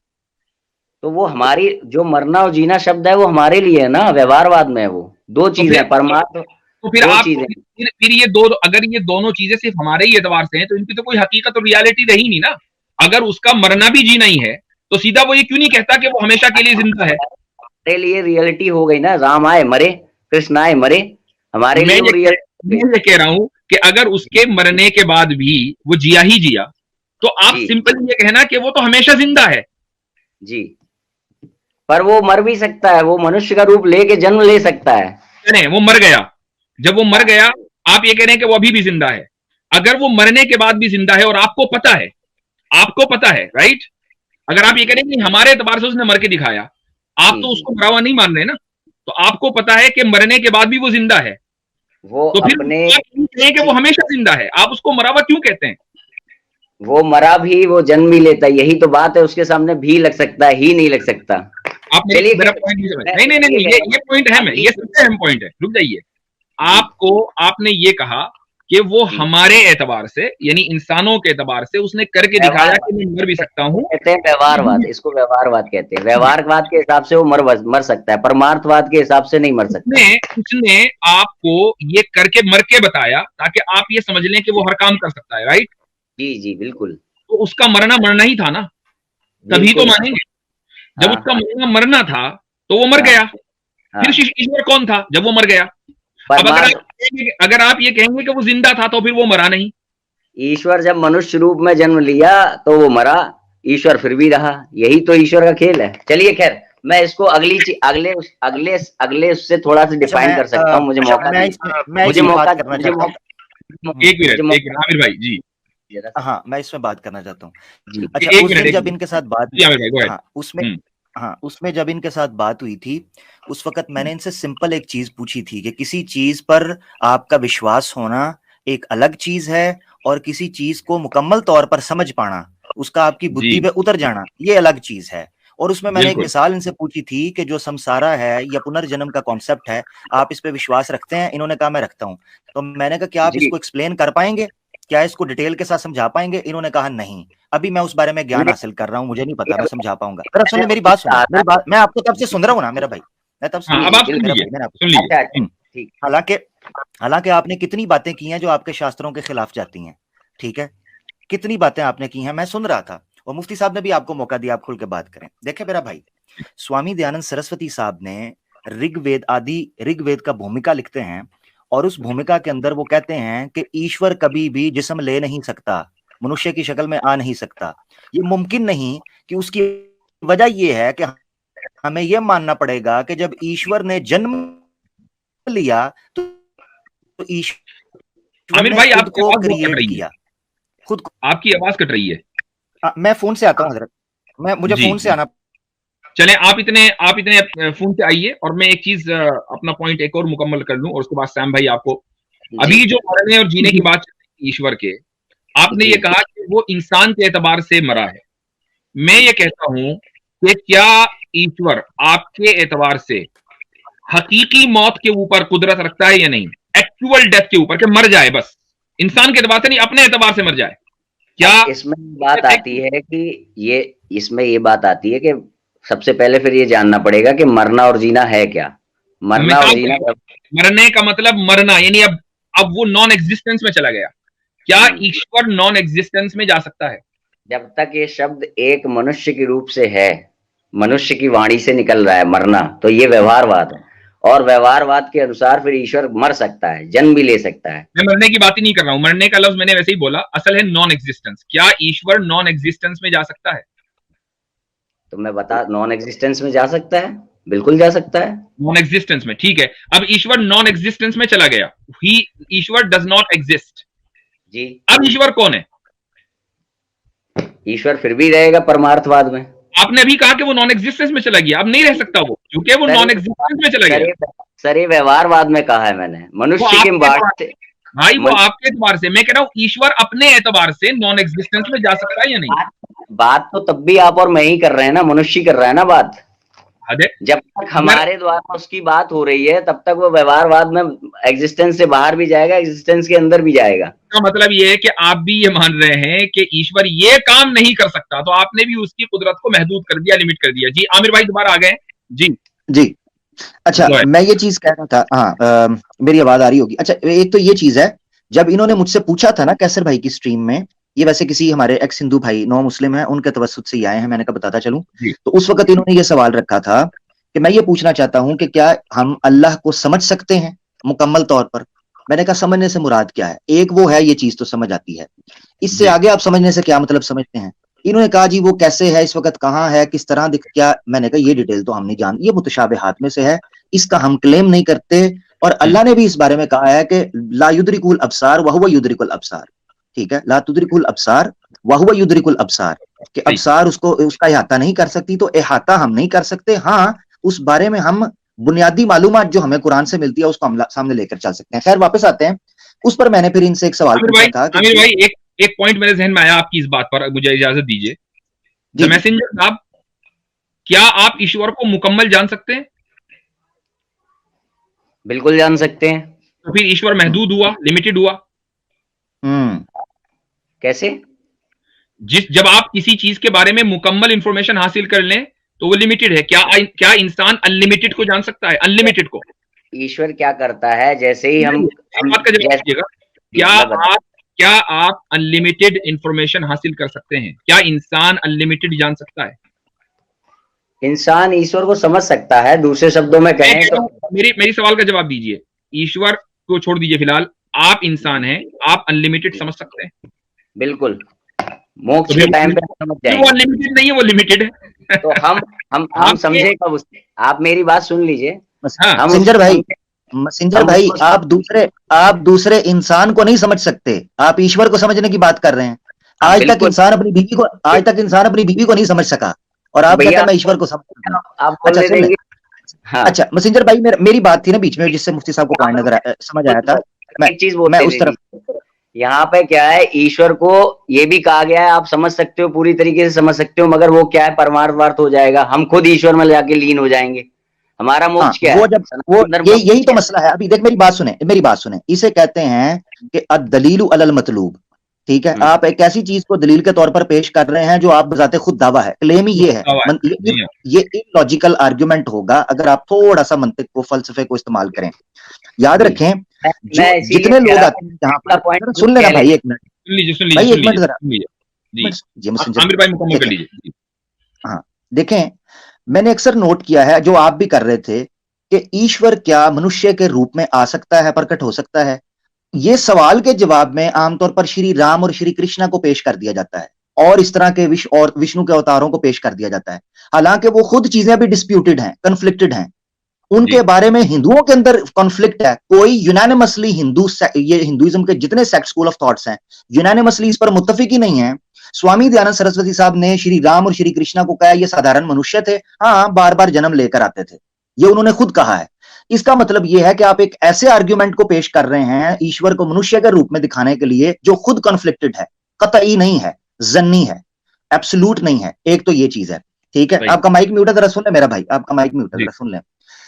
तो वो हमारी जो मरना और जीना शब्द है वो हमारे लिए है ना, व्यवहारवाद में वो दो चीजें, परमात्मा। तो फिर आप फिर ये दो, अगर ये दोनों चीजें सिर्फ हमारे ही एतबार से हैं तो इनकी तो कोई हकीकत और रियलिटी रही नहीं ना। अगर उसका मरना भी जीना ही है तो सीधा वो ये क्यों नहीं कहता कि वो हमेशा के लिए जिंदा है? हमारे लिए रियलिटी हो गई ना, राम आए मरे, कृष्ण आए मरे, हमारे लिए मैं ये कह रहा हूं कि अगर उसके मरने के बाद भी वो जिया ही जिया, तो आप सिंपल ये कहना कि वो तो हमेशा जिंदा है। जी, पर वो मर भी सकता है, वो मनुष्य का रूप लेके जन्म ले सकता है। नहीं, वो मर गया, जब वो मर गया आप ये कह रहे हैं कि वो अभी भी जिंदा है। अगर वो मरने के बाद भी जिंदा है और आपको पता है राइट, अगर आप ये कह रहे हैं कि हमारे एतबार से उसने मर के दिखाया, आप तो उसको मरा हुआ नहीं मान रहे ना, तो आपको पता है कि मरने के बाद भी वो जिंदा है, वो तो फिर अपने कि वो हमेशा जिंदा है, आप उसको मरा हुआ क्यों कहते हैं? वो मरा भी, वो जन्म भी लेता है, यही तो बात है, उसके सामने भी लग सकता है, ही नहीं लग सकता। आप मेरा पॉइंट नहीं, ये पॉइंट है, ये सबसे अहम पॉइंट है। रुक जाइए, आपने ये कहा कि वो हमारे एतबार से यानी इंसानों के एतबार से उसने करके दिखाया कि मैं मर भी सकता हूँ। कहते हैं व्यवहारवाद, इसको व्यवहारवाद कहते हैं। व्यवहारवाद के हिसाब से वो मर सकता है, परमार्थवाद के हिसाब से नहीं मर सकता। उसने आपको ये करके मर के बताया ताकि आप ये समझ लें कि वो हर काम कर सकता है, राइट? जी जी बिल्कुल। तो उसका मरना ही था ना, तभी तो मानेंगे। जब उसका मरना था तो वो मर गया। फिर ईश्वर कौन था जब वो मर गया? अब अगर आप ये कहेंगे कि वो जिंदा था तो फिर वो मरा नहीं। ईश्वर जब मनुष्य रूप में जन्म लिया तो वो मरा, ईश्वर फिर भी रहा। यही तो ईश्वर का खेल है। चलिए खैर, मैं इसको अगले उससे थोड़ा सा डिफाइन कर सकता हूँ। मुझे मौका एक मिनट आमिर भाई जी। हाँ, मैं इसमें बात करना चाहता हूँ। अच्छा, उस दिन जब इनके साथ बात उसमें जब इनके साथ बात हुई थी, उस वक्त मैंने इनसे सिंपल एक चीज पूछी थी कि किसी चीज पर आपका विश्वास होना एक अलग चीज है और किसी चीज को मुकम्मल तौर पर समझ पाना, उसका आपकी बुद्धि पे उतर जाना, ये अलग चीज है। और उसमें मैंने एक मिसाल इनसे पूछी थी कि जो संसारा है या पुनर्जन्म का कॉन्सेप्ट है, आप इस पे विश्वास रखते हैं? इन्होंने कहा मैं रखता हूँ। तो मैंने कहा क्या आप इसको एक्सप्लेन कर पाएंगे, क्या इसको डिटेल के साथ समझा पाएंगे? इन्होंने कहा नहीं, अभी मैं उस बारे में ज्ञान हासिल कर रहा हूँ, मुझे नहीं पता मैं समझा पाऊंगा। जरा सुनिए मेरी बात, सुनो मैं आपको तब से सुन रहा हूँ ना मेरा भाई, मैं तब से हालांकि आपने कितनी बातें की हैं जो आपके शास्त्रों के खिलाफ जाती हैं, ठीक है, कितनी बातें आपने की हैं, मैं सुन रहा था। और मुफ्ती साहब ने भी आपको मौका दिया, आप खुल के बात करें। देखे मेरा भाई, स्वामी दयानंद सरस्वती साहब ने ऋग्वेद का भूमिका लिखते हैं और उस भूमिका के अंदर वो कहते हैं कि ईश्वर कभी भी जिस्म ले नहीं सकता, मनुष्य की शक्ल में आ नहीं सकता। ये मुमकिन नहीं कि उसकी वजह ये है कि हमें यह मानना पड़ेगा कि जब ईश्वर ने जन्म लिया तो ईश्वर आमिर ने भाई खुद को क्रिएट किया, खुद को। आपकी आवाज कट रही है। मैं फोन से आता हूँ हजरत, मुझे फोन से आना। चले आप इतने फोन से आइए और मैं एक चीज अपना पॉइंट एक और मुकम्मल कर लूं और उसके बाद सैम भाई आपको अभी जो मरने और जीने की बात ईश्वर के, आपने ये कहा कि वो इंसान के एतबार से मरा है। मैं ये कहता हूं कि क्या ईश्वर आपके एतबार से हकीकी मौत के ऊपर कुदरत रखता है या नहीं? एक्चुअल डेथ के ऊपर, कि मर जाए बस, इंसान के एतबार से नहीं अपने एतबार से मर जाए। क्या इसमें बात आती है कि इसमें ये बात आती है कि सबसे पहले फिर ये जानना पड़ेगा कि मरना और जीना है क्या। मरना और जीना, मरने का मतलब मरना यानी अब वो नॉन एग्जिस्टेंस में चला गया। क्या ईश्वर नॉन एग्जिस्टेंस में जा सकता है? जब तक ये शब्द एक मनुष्य के रूप से है, मनुष्य की वाणी से निकल रहा है मरना, तो ये व्यवहारवाद है। और व्यवहारवाद के अनुसार फिर ईश्वर मर सकता है, जन्म भी ले सकता है। मैं मरने की बात ही नहीं कर रहा हूं, मरने का लफ्ज मैंने वैसे ही बोला, असल है नॉन एग्जिस्टेंस। क्या ईश्वर नॉन एग्जिस्टेंस में जा सकता है? तो मैं बता, नॉन एग्जिस्टेंस में जा सकता है, बिल्कुल जा सकता है नॉन एग्जिस्टेंस में। ठीक है, अब ईश्वर नॉन एग्जिस्टेंस में चला गया, ईश्वर डज नॉट एग्जिस्ट जी। अब ईश्वर कौन है? ईश्वर फिर भी रहेगा परमार्थवाद में। आपने अभी कहा कि वो नॉन एग्जिस्टेंस में चला गया, अब नहीं रह सकता वो, क्योंकि वो नॉन एग्जिस्टेंस में चला गया। सर ये व्यवहारवाद में कहा है मैंने, मनुष्य के बात से भाई, वो आपके एतबार से। मैं कह रहा हूँ ईश्वर अपने एतबार से नॉन एग्जिस्टेंस में जा सकता है या नहीं? बात तो तब भी आप और मैं ही कर रहे हैं ना, मनुष्य कर रहा है ना बात। जब तक हमारे द्वारा उसकी बात हो रही है तब तक वो व्यवहारवाद में एग्जिस्टेंस से बाहर भी जाएगा, एग्जिस्टेंस के अंदर भी जाएगा। इसका मतलब ये है कि आप भी ये मान रहे हैं कि ईश्वर ये काम नहीं कर सकता, तो आपने भी उसकी कुदरत को महदूद कर दिया, लिमिट कर दिया। जी आमिर भाई दोबारा आ गए। जी जी, अच्छा मैं ये चीज कह रहा था, हाँ मेरी आवाज आ रही होगी। अच्छा, एक तो ये चीज है, जब इन्होंने मुझसे पूछा था ना कैसर भाई की स्ट्रीम में, ये वैसे किसी हमारे एक्स हिंदू भाई नौ मुस्लिम हैं, उनके तवस्सुत से ही आए हैं, मैंने कहा बताता चलूं। तो उस वक्त इन्होंने ये सवाल रखा था कि मैं ये पूछना चाहता हूं कि क्या हम अल्लाह को समझ सकते हैं मुकम्मल तौर पर? मैंने कहा समझने से मुराद क्या है? एक वो है, ये चीज तो समझ आती है, इससे आगे आप समझने से क्या मतलब समझते हैं? इन्होंने कहा जी वो कैसे है, इस वक्त कहाँ है, किस तरह दिख, क्या? मैंने कहा ये डिटेल तो हम नहीं जानते, ये मुतशाबिहात में से है, इसका हम क्लेम नहीं करते। और अल्लाह ने भी इस बारे में कहा है कि ला युद्रिकुल अब्सार व हुवा युद्रिकुल अब्सार, ठीक है, ला तुद्रिकुल अब्सार व हुवा युद्रिकुल अब्सार, कि अब्सार उसका इहाता नहीं कर सकती, तो इहाता हम नहीं कर सकते। हाँ, उस बारे में हम बुनियादी मालूमात जो हमें कुरान से मिलती है उसको हम सामने लेकर चल सकते हैं। खैर वापस आते हैं उस पर। मैंने फिर इनसे एक सवाल पूछा था कि आमिर भाई एक पॉइंट मेरे जहन में आया आपकी इस बात पर, मुझे इजाजत दीजिए। मैसेंजर साहब, क्या आप ईश्वर को मुकम्मल जान सकते हैं? बिल्कुल जान सकते हैं। तो फिर ईश्वर महदूद हुआ, लिमिटेड हुआ? कैसे? जब आप किसी चीज के बारे में मुकम्मल इंफॉर्मेशन हासिल कर लें तो वो लिमिटेड है। क्या इंसान अनलिमिटेड को जान सकता है? अनलिमिटेड को ईश्वर क्या करता है, जैसे ही हम बात का जवाब दीजिएगा। क्या आप अनलिमिटेड इंफॉर्मेशन हासिल कर सकते हैं? क्या इंसान अनलिमिटेड जान सकता है? इंसान ईश्वर को समझ सकता है। दूसरे शब्दों में कहें तो मेरी सवाल का जवाब दीजिए। ईश्वर को छोड़ दीजिए फिलहाल, आप इंसान हैं, आप अनलिमिटेड समझ सकते हैं? बिल्कुल, मोक्ष के टाइम पे समझ जाएंगे। वो अनलिमिटेड नहीं है, वो लिमिटेड है। तो हम समझे कब उससे? आप मेरी बात सुन लीजिए। मैसेंजर भाई, आप दूसरे इंसान को नहीं समझ सकते, आप ईश्वर को समझने की बात कर रहे हैं। आज तक इंसान अपनी बीवी को नहीं समझ सका, और आप कहते हैं मैं ईश्वर को समझ सकता। अच्छा मैसेंजर भाई, मेरी बात थी ना बीच में, जिससे मुफ्ती साहब को पॉइंट नजर समझ आया था। मैं उस तरफ, यहाँ पे क्या है, ईश्वर को ये भी कहा गया है, आप समझ सकते हो, पूरी तरीके से समझ सकते हो, मगर वो क्या है, परमार्थ हो जाएगा, हम खुद ईश्वर में जाके लीन हो जाएंगे। हमारा मोक्ष क्या है? यही तो मसला है। अभी देख, मेरी बात सुने। इसे कहते हैं कि अद-दलीलु अलल मतलूब। ठीक है, आप एक ऐसी चीज को दलील के तौर पर पेश कर रहे हैं जो आप बजाते खुद दावा है, क्लेम ही ये है। ये इलॉजिकल आर्गुमेंट होगा अगर आप थोड़ा सा मंतिक को, फलसफे को इस्तेमाल करें। याद रखें, जितने लोग आते हैं जहां पर, सुन लेना भाई एक मिनट, भाई एक मिनट जरा। हाँ देखें, मैंने अक्सर नोट किया है, जो आप भी कर रहे थे, कि ईश्वर क्या मनुष्य के रूप में आ सकता है, प्रकट हो सकता है? ये सवाल के जवाब में आमतौर पर श्री राम और श्री कृष्णा को पेश कर दिया जाता है, और इस तरह के विष्णु के अवतारों को पेश कर दिया जाता है। हालांकि वो खुद चीजें भी डिस्प्यूटेड हैं, कन्फ्लिक्टेड हैं। उनके बारे में हिंदुओं के अंदर कॉन्फ्लिक्ट है। कोई यूनानिमसली ये हिंदुइज्म के जितने सेक्ट स्कूल ऑफ थॉट्स हैं, यूनानिमसली इस पर मुत्तफिक ही नहीं है। स्वामी दयानंद सरस्वती साहब ने श्री राम और श्री कृष्णा को कहा ये साधारण मनुष्य थे, हाँ बार बार जन्म लेकर आते थे, ये उन्होंने खुद कहा है। इसका मतलब यह है कि आप एक ऐसे आर्ग्यूमेंट को पेश कर रहे हैं ईश्वर को मनुष्य के रूप में दिखाने के लिए, जो खुद कॉन्फ्लिक्टेड है, कतई नहीं है, जन्नी है, एब्सोल्यूट नहीं है। एक तो ये चीज है, ठीक है। आपका माइक म्यूट है, जरा सुन ले मेरा भाई, आपका माइक म्यूट है, जरा सुन ले।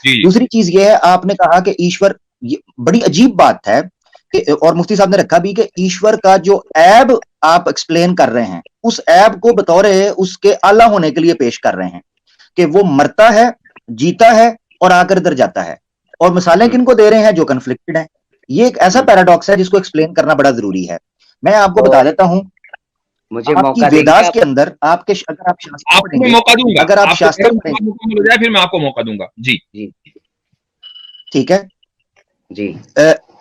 दूसरी चीज ये है, आपने कहा कि ईश्वर, बड़ी अजीब बात है और मुफ्ती साहब ने रखा भी, कि ईश्वर का जो ऐब आप एक्सप्लेन कर रहे हैं, उस ऐब को बतौर उसके आला होने के लिए पेश कर रहे हैं, कि वो मरता है, जीता है और आकर इधर जाता है, और मिसालें किनको दे रहे हैं? जो कन्फ्लिक्टेड है। ये एक ऐसा पैराडॉक्स है जिसको एक्सप्लेन करना बड़ा जरूरी है। मैं आपको बता देता हूं, मुझे आपकी वेदास के अंदर, अगर आप शास्त्र पढ़ेंगे, अगर आप शास्त्र पढ़ेंगे, फिर मैं आपको मौका दूंगा। जी ठीक है जी।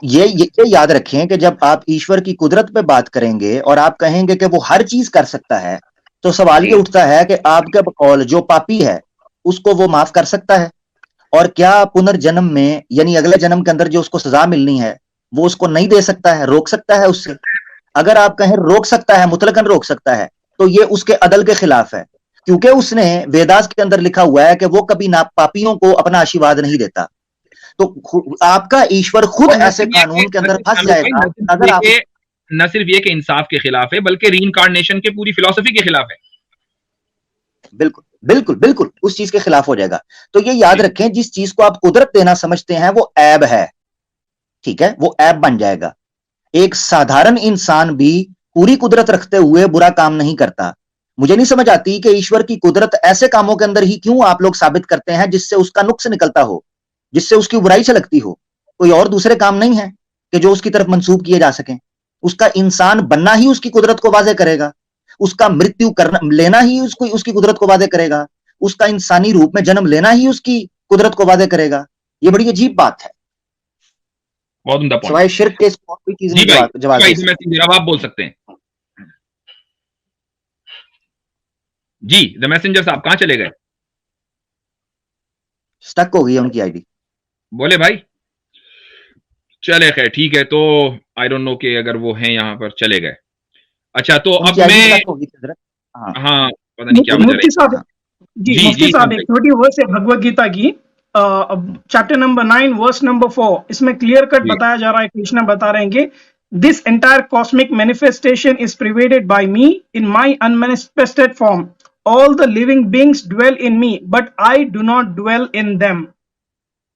ये याद रखें कि जब आप ईश्वर की कुदरत पे बात करेंगे और आप कहेंगे कि वो हर चीज कर सकता है, तो सवाल ये उठता है कि आपके बकौल जो पापी है उसको वो माफ कर सकता है? और क्या पुनर्जन्म में, यानी अगले जन्म के अंदर जो उसको सजा मिलनी है, वो उसको नहीं दे सकता है, रोक सकता है उससे? अगर आप कहें रोक सकता है, मुतलकन रोक सकता है, तो ये उसके अदल के खिलाफ है, क्योंकि उसने वेदास के अंदर लिखा हुआ है कि वो कभी ना पापियों को अपना आशीर्वाद नहीं देता। तो आपका ईश्वर खुद ऐसे कानून के अंदर फंस जाएगा। अगर आप, न सिर्फ ये कि इंसाफ के खिलाफ है, बल्कि रीइंकार्नेशन के पूरी फिलॉसफी के खिलाफ है। बिल्कुल बिल्कुल बिल्कुल उस चीज के खिलाफ हो जाएगा। तो ये याद रखें, जिस चीज को आप कुदरत देना समझते हैं वो ऐब है, ठीक है, वो ऐब बन जाएगा। एक साधारण इंसान भी पूरी कुदरत रखते हुए बुरा काम नहीं करता। मुझे नहीं समझ आती कि ईश्वर की कुदरत ऐसे कामों के अंदर ही क्यों आप लोग साबित करते हैं जिससे उसका नुक्स निकलता हो, जिससे उसकी बुराई छलकती हो। कोई और दूसरे काम नहीं है कि जो उसकी तरफ मंसूब किए जा सकें। उसका इंसान बनना ही उसकी कुदरत को वाज़े करेगा, उसका मृत्यु करना लेना ही उसकी कुदरत को वाज़े करेगा, उसका इंसानी रूप में जन्म लेना ही उसकी कुदरत को वाज़े करेगा। ये बड़ी अजीब बात है। बहुत उम्दा पॉइंट। सवाए शिर्क के कोई चीज नहीं जवाब जवाब आप बोल सकते हैं। जी द मैसेंजर साहब कहां चले गए? स्टक हो गई है उनकी आईडी। बोले भाई चले खैर ठीक है, तो आई डोंट नो कि अगर वो हैं यहाँ पर, चले गए। अच्छा तो अब मैं हाँ पता नहीं क्या मुफ्ती साहब एक छोटी वर्स है भगवत गीता की, चैप्टर नंबर 9 वर्स नंबर 4, इसमें क्लियर कट बताया जा रहा है, कृष्ण बता रहे हैं कि this entire cosmic manifestation is pervaded by me in my unmanifested form, all the living beings dwell in me but I do not dwell in them.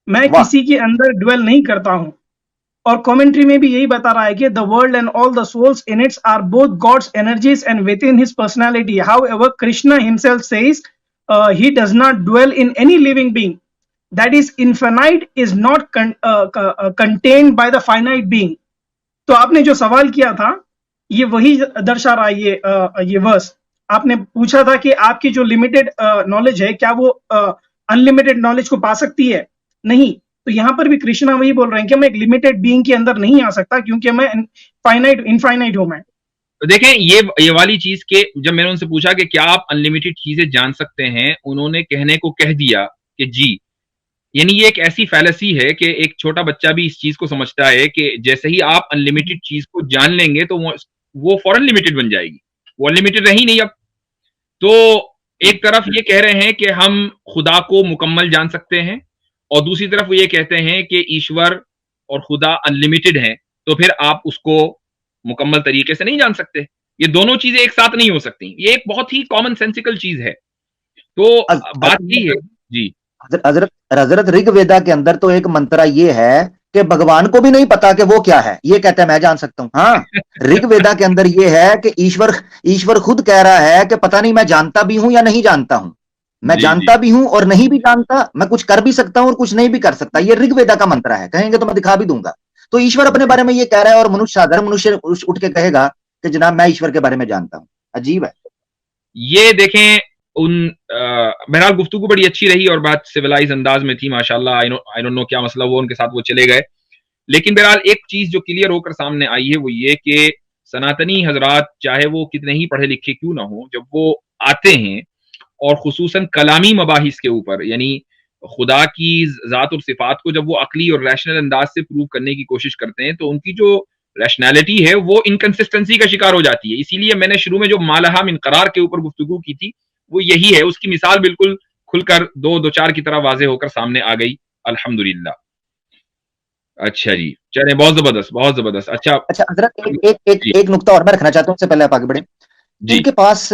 मैं किसी के अंदर ड्वेल नहीं करता हूं। और कमेंट्री में भी यही बता रहा है कि the world and all the souls in its are both God's energies and within his personality, however Krishna himself says he does not dwell in any living being that is infinite is not contained by the finite being. तो आपने जो सवाल किया था ये वही दर्शा रहा है ये वर्स। आपने पूछा था कि आपकी जो लिमिटेड नॉलेज है क्या वो अनलिमिटेड नॉलेज को पा सकती है? नहीं। तो यहाँ पर भी कृष्णा वही बोल रहे हैं कि मैं एक लिमिटेड बीइंग के अंदर नहीं आ सकता क्योंकि मैं इनफाइनाइट हूं मैं। तो देखें ये वाली चीज के जब मैंने उनसे पूछा कि क्या आप अनलिमिटेड चीजें जान सकते हैं, उन्होंने कहने को कह दिया कि जी। यानी ये एक ऐसी फैलेसी है कि एक छोटा बच्चा भी इस चीज को समझता है कि जैसे ही आप अनलिमिटेड चीज को जान लेंगे तो वो फौरन लिमिटेड बन जाएगी, वो अनलिमिटेड रही नहीं अब। तो एक तरफ ये कह रहे हैं कि हम खुदा को मुकम्मल जान सकते हैं और दूसरी तरफ वो ये कहते हैं कि ईश्वर और खुदा अनलिमिटेड हैं, तो फिर आप उसको मुकम्मल तरीके से नहीं जान सकते। ये दोनों चीजें एक साथ नहीं हो सकती। ये एक बहुत ही कॉमन सेंसिकल चीज है। तो बात यही है जी। हजरत ऋग्वेदा के अंदर तो एक मंत्रा ये है कि भगवान को भी नहीं पता कि वो क्या है, ये कहते हैं मैं जान सकता हूं। हाँ, ऋग्वेदा के अंदर ये है कि ईश्वर खुद कह रहा है कि पता नहीं मैं जानता भी हूं या नहीं जानता हूं, मैं जानता भी हूं और नहीं भी जानता, मैं कुछ कर भी सकता हूं और कुछ नहीं भी कर सकता। ये ऋग्वेदा का मंत्र है, कहेंगे तो मैं दिखा भी दूंगा। तो ईश्वर अपने बारे में ये कह रहा है और मनुष्य साधारण मनुष्य उठ के कहेगा कि जनाब मैं ईश्वर के बारे में जानता हूं। अजीब है। ये देखें बहरहाल गुफ्तगू बड़ी अच्छी रही और बात सिविलाइज अंदाज में थी माशाल्लाह। आई डोंट नो क्या मसला वो उनके साथ वो चले गए, लेकिन बहरहाल एक चीज जो क्लियर होकर सामने आई है वो ये कि सनातनी हजरात चाहे वो कितने ही पढ़े लिखे क्यों ना हो, जब वो आते हैं और खुसूसन कलामी मबाहिस के ऊपर यानी खुदा की ज़ात और सिफात को जब वो अकली और रैशनल अंदाज से प्रूव करने की कोशिश करते हैं तो उनकी जो रैशनैलिटी है वो इनकंसिस्टेंसी का शिकार हो जाती है। इसीलिए मैंने शुरू में जो मालहा मिन करार के ऊपर गुफ्तगू की थी वो यही है। उसकी मिसाल बिल्कुल खुलकर दो चार की तरह वाजे होकर सामने आ गई अल्हम्दुलिल्लाह। अच्छा जी, चले, बहुत जबरदस्त। अच्छा हजरत एक नुक्ता और मैं रखना चाहता हूं, उससे पहले आप आगे बढ़े। इनके पास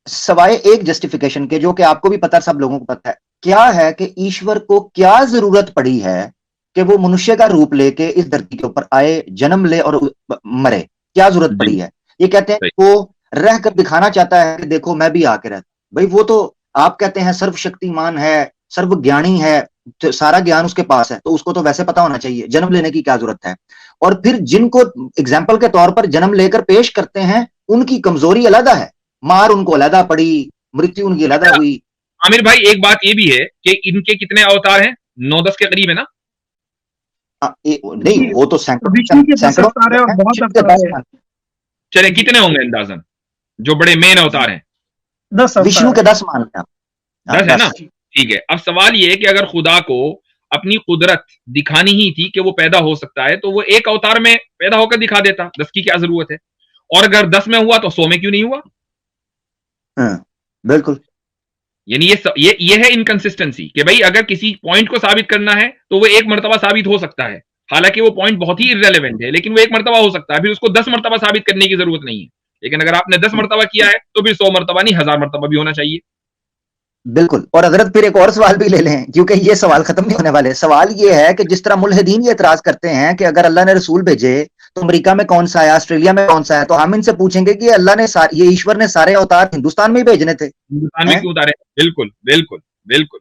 सवाए एक जस्टिफिकेशन के, जो कि आपको भी पता है, सब लोगों को पता है, क्या है कि ईश्वर को क्या जरूरत पड़ी है कि वो मनुष्य का रूप लेके इस धरती के ऊपर आए, जन्म ले और मरे? क्या जरूरत पड़ी है? ये कहते हैं वो रह कर दिखाना चाहता है कि देखो मैं भी आके रहता। भाई वो तो आप कहते हैं सर्वशक्तिमान है, सर्वज्ञानी है, तो सारा ज्ञान उसके पास है, तो उसको तो वैसे पता होना चाहिए, जन्म लेने की क्या जरूरत है? और फिर जिनको एग्जाम्पल के तौर पर जन्म लेकर पेश करते हैं उनकी कमजोरी अलग है, मार उनको अलग पड़ी, मृत्यु उनकी अलग हुई। आमिर भाई एक बात ये भी है कि इनके कितने अवतार हैं? 9-10 के करीब है ना? नहीं, वो तो सैकड़ों। चले कितने होंगे अंदाजन जो बड़े मेन अवतार हैं? 10 विष्णु के 10 मानते हैं। 10 है ना? ठीक है। अब सवाल ये है कि अगर खुदा को अपनी कुदरत दिखानी ही थी कि वो पैदा हो सकता है तो वो एक अवतार में पैदा होकर दिखा देता, 10 की क्या जरूरत है? और अगर 10 में हुआ तो 100 में क्यों नहीं हुआ? बिल्कुल। यानी ये है इनकंसिस्टेंसी कि भाई अगर किसी पॉइंट को साबित करना है तो वो एक मर्तबा साबित हो सकता है, हालांकि वो पॉइंट बहुत ही इररेलेवेंट है, लेकिन वो एक मर्तबा हो सकता है, फिर उसको 10 मर्तबा साबित करने की जरूरत नहीं है। लेकिन अगर आपने 10 मर्तबा किया है तो फिर 100 मर्तबा नहीं, 1000 मर्तबा भी होना चाहिए। बिल्कुल। और हजरत फिर एक और सवाल भी ले लें, क्योंकि ये सवाल खत्म नहीं होने वाले। सवाल ये है कि जिस तरह मुल्हिदीन ये एतराज करते हैं कि अगर अल्लाह ने रसूल भेजे तो अमेरिका में कौन सा है, ऑस्ट्रेलिया में कौन सा है, तो हम इनसे पूछेंगे कि अल्लाह ने ये ईश्वर ने सारे अवतार हिंदुस्तान में ही भेजने थे, हिंदुस्तान में क्यों उतारे? बिल्कुल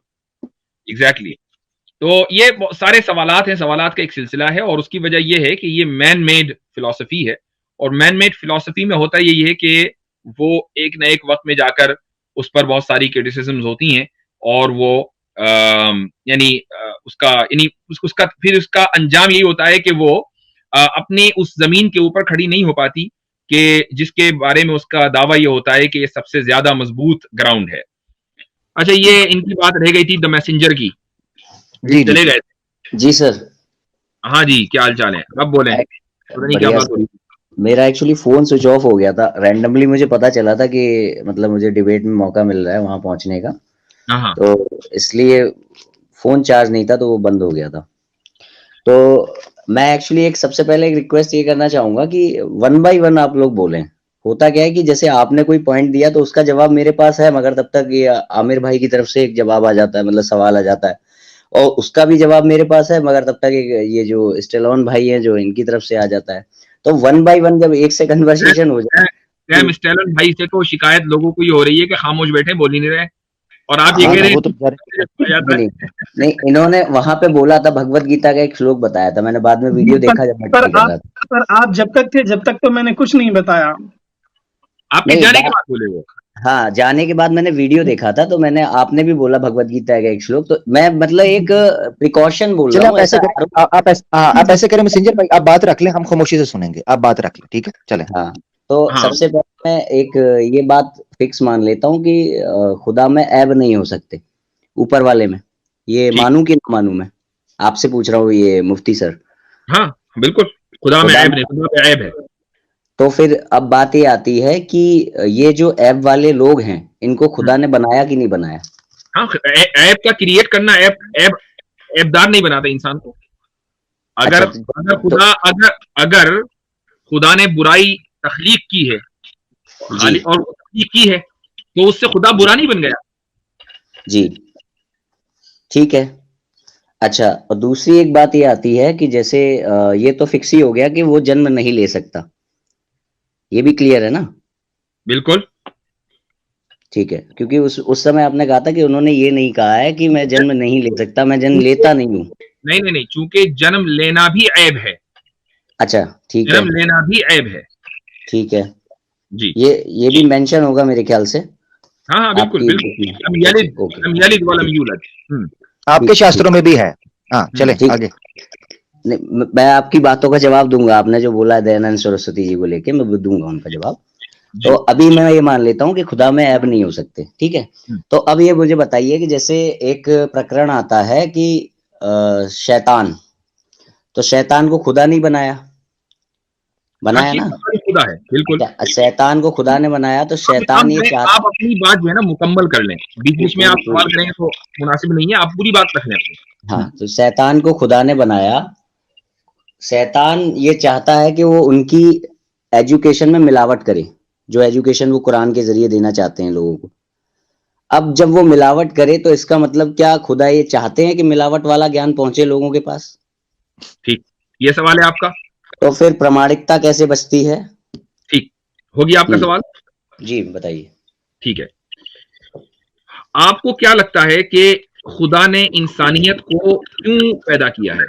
एग्जैक्टली। तो ये सारे सवालात हैं, सवालात का एक सिलसिला है और उसकी वजह यह है कि ये मैन मेड फिलॉसफी है और मैन मेड फिलॉसफी में होता यही है कि वो एक न एक वक्त में जाकर उस पर बहुत सारी क्रिटिसिज्म्स होती हैं और वो उसका फिर उसका अंजाम यही होता है कि वो अपनी उस जमीन के ऊपर खड़ी नहीं हो पाती कि जिसके बारे में उसका दावा ये होता है कि ये सबसे ज्यादा मजबूत ग्राउंड है। अच्छा, ये इनकी बात रह गई थी द मैसेंजर की। जी चले गए जी सर। हाँ जी, क्या हाल चाल है? अब बोले, क्या बात हो रही? मेरा एक्चुअली फोन स्विच ऑफ हो गया था, रैंडमली मुझे पता चला था कि मतलब मुझे डिबेट में मौका मिल रहा है वहां पहुंचने का, तो इसलिए फोन चार्ज नहीं था तो वो बंद हो गया था। तो मैं एक्चुअली सबसे पहले एक रिक्वेस्ट ये करना चाहूंगा कि 1 बाय 1 आप लोग बोलें। होता क्या है कि जैसे आपने कोई पॉइंट दिया तो उसका जवाब मेरे पास है, मगर तब तक ये आमिर भाई की तरफ से एक जवाब आ जाता है, मतलब सवाल आ जाता है, और उसका भी जवाब मेरे पास है, मगर तब तक ये जो स्टेलोन भाई है जो इनकी तरफ से आ जाता है, तो 1 बाय 1 जब एक से कन्वर्सेशन हो जाए। स्टेलोन भाई से तो शिकायत लोगों को ये हो रही है कि खामोश बैठे, बोल ही नहीं रहे, और आप ये कह रहे हैं नहीं, इन्होंने वहां पे बोला था, भगवत गीता का एक श्लोक बताया था, मैंने बाद में वीडियो देखा जब मैं कर रहा था। पर आप जब तक थे, जब तक तो मैंने कुछ नहीं बताया। आपके जाने के बाद बोले वो? हाँ, जाने के बाद मैंने वीडियो देखा था, तो मैंने, आपने भी बोला भगवत गीता का एक श्लोक, तो मैं मतलब एक प्रिकॉशन बोल रहा हूँ। आप ऐसे करें मैसेंजर भाई, आप बात रख लें, हम खामोशी से सुनेंगे, आप बात रख लें, ठीक है, चले। हाँ, तो सबसे पहले मैं एक ये बात फिक्स मान लेता हूँ कि खुदा में ऐब नहीं हो सकते, ऊपर वाले में, ये मानूं कि ना मानूं, मैं आपसे पूछ रहा हूँ ये मुफ्ती सर। हाँ बिल्कुल, खुदा में ऐब नहीं, खुदा में ऐब है। तो फिर अब बात ये आती है कि ये जो ऐब वाले लोग हैं, इनको खुदा ने बनाया कि नहीं बनाया? हाँ, ऐब का क्रिएट करना, ऐबदार नहीं बनाता इंसान को। अगर अगर खुदा ने बुराई तख्लीक की है और तख्लीक की है, तो उससे खुदा बुरा नहीं बन गया। जी, ठीक है। अच्छा, और दूसरी एक बात ये आती है कि जैसे ये तो फिक्स ही हो गया कि वो जन्म नहीं ले सकता, ये भी क्लियर है ना? बिल्कुल ठीक है, क्योंकि उस समय आपने कहा था कि उन्होंने ये नहीं कहा है कि मैं जन्म नहीं ले सकता, मैं जन्म लेता नहीं हूँ। नहीं, चूंकि जन्म लेना भी ऐब है। अच्छा, ठीक है, जन्म लेना भी ऐब है। ठीक है जी, ये भी मेंशन होगा मेरे ख्याल से। हाँ बिल्कुल। आपके शास्त्रों में भी है। हाँ, चले आगे। मैं आपकी बातों का जवाब दूंगा, आपने जो बोला दयानंद सरस्वती जी को लेके, मैं दूंगा उनका जवाब। तो अभी मैं ये मान लेता हूँ कि खुदा में ऐब नहीं हो सकते, ठीक है। तो अब ये मुझे बताइए कि जैसे एक प्रकरण आता है कि शैतान, तो शैतान को खुदा नहीं बनाया ना? खुदा है, बिल्कुल। शैतान को खुदा ने बनाया, तो शैतान ये चाहता, आप अपनी बात जो है ना मुकम्मल कर लें, बीच में आप सवाल करेंगे तो मुनासिब नहीं है, आप पूरी बात रख लें अपनी। हाँ, तो शैतान को खुदा ने बनाया, शैतान ये चाहता है कि वो उनकी एजुकेशन में मिलावट करे, जो एजुकेशन वो कुरान के जरिए देना चाहते हैं लोगों को। अब जब वो मिलावट करे, तो इसका मतलब क्या खुदा ये चाहते हैं कि मिलावट वाला ज्ञान पहुंचे लोगों के पास? ठीक, ये सवाल है आपका। तो फिर प्रामाणिकता कैसे बचती है? ठीक, हो गया आपका सवाल? जी, बताइए। ठीक है, आपको क्या लगता है कि खुदा ने इंसानियत को क्यों पैदा किया है?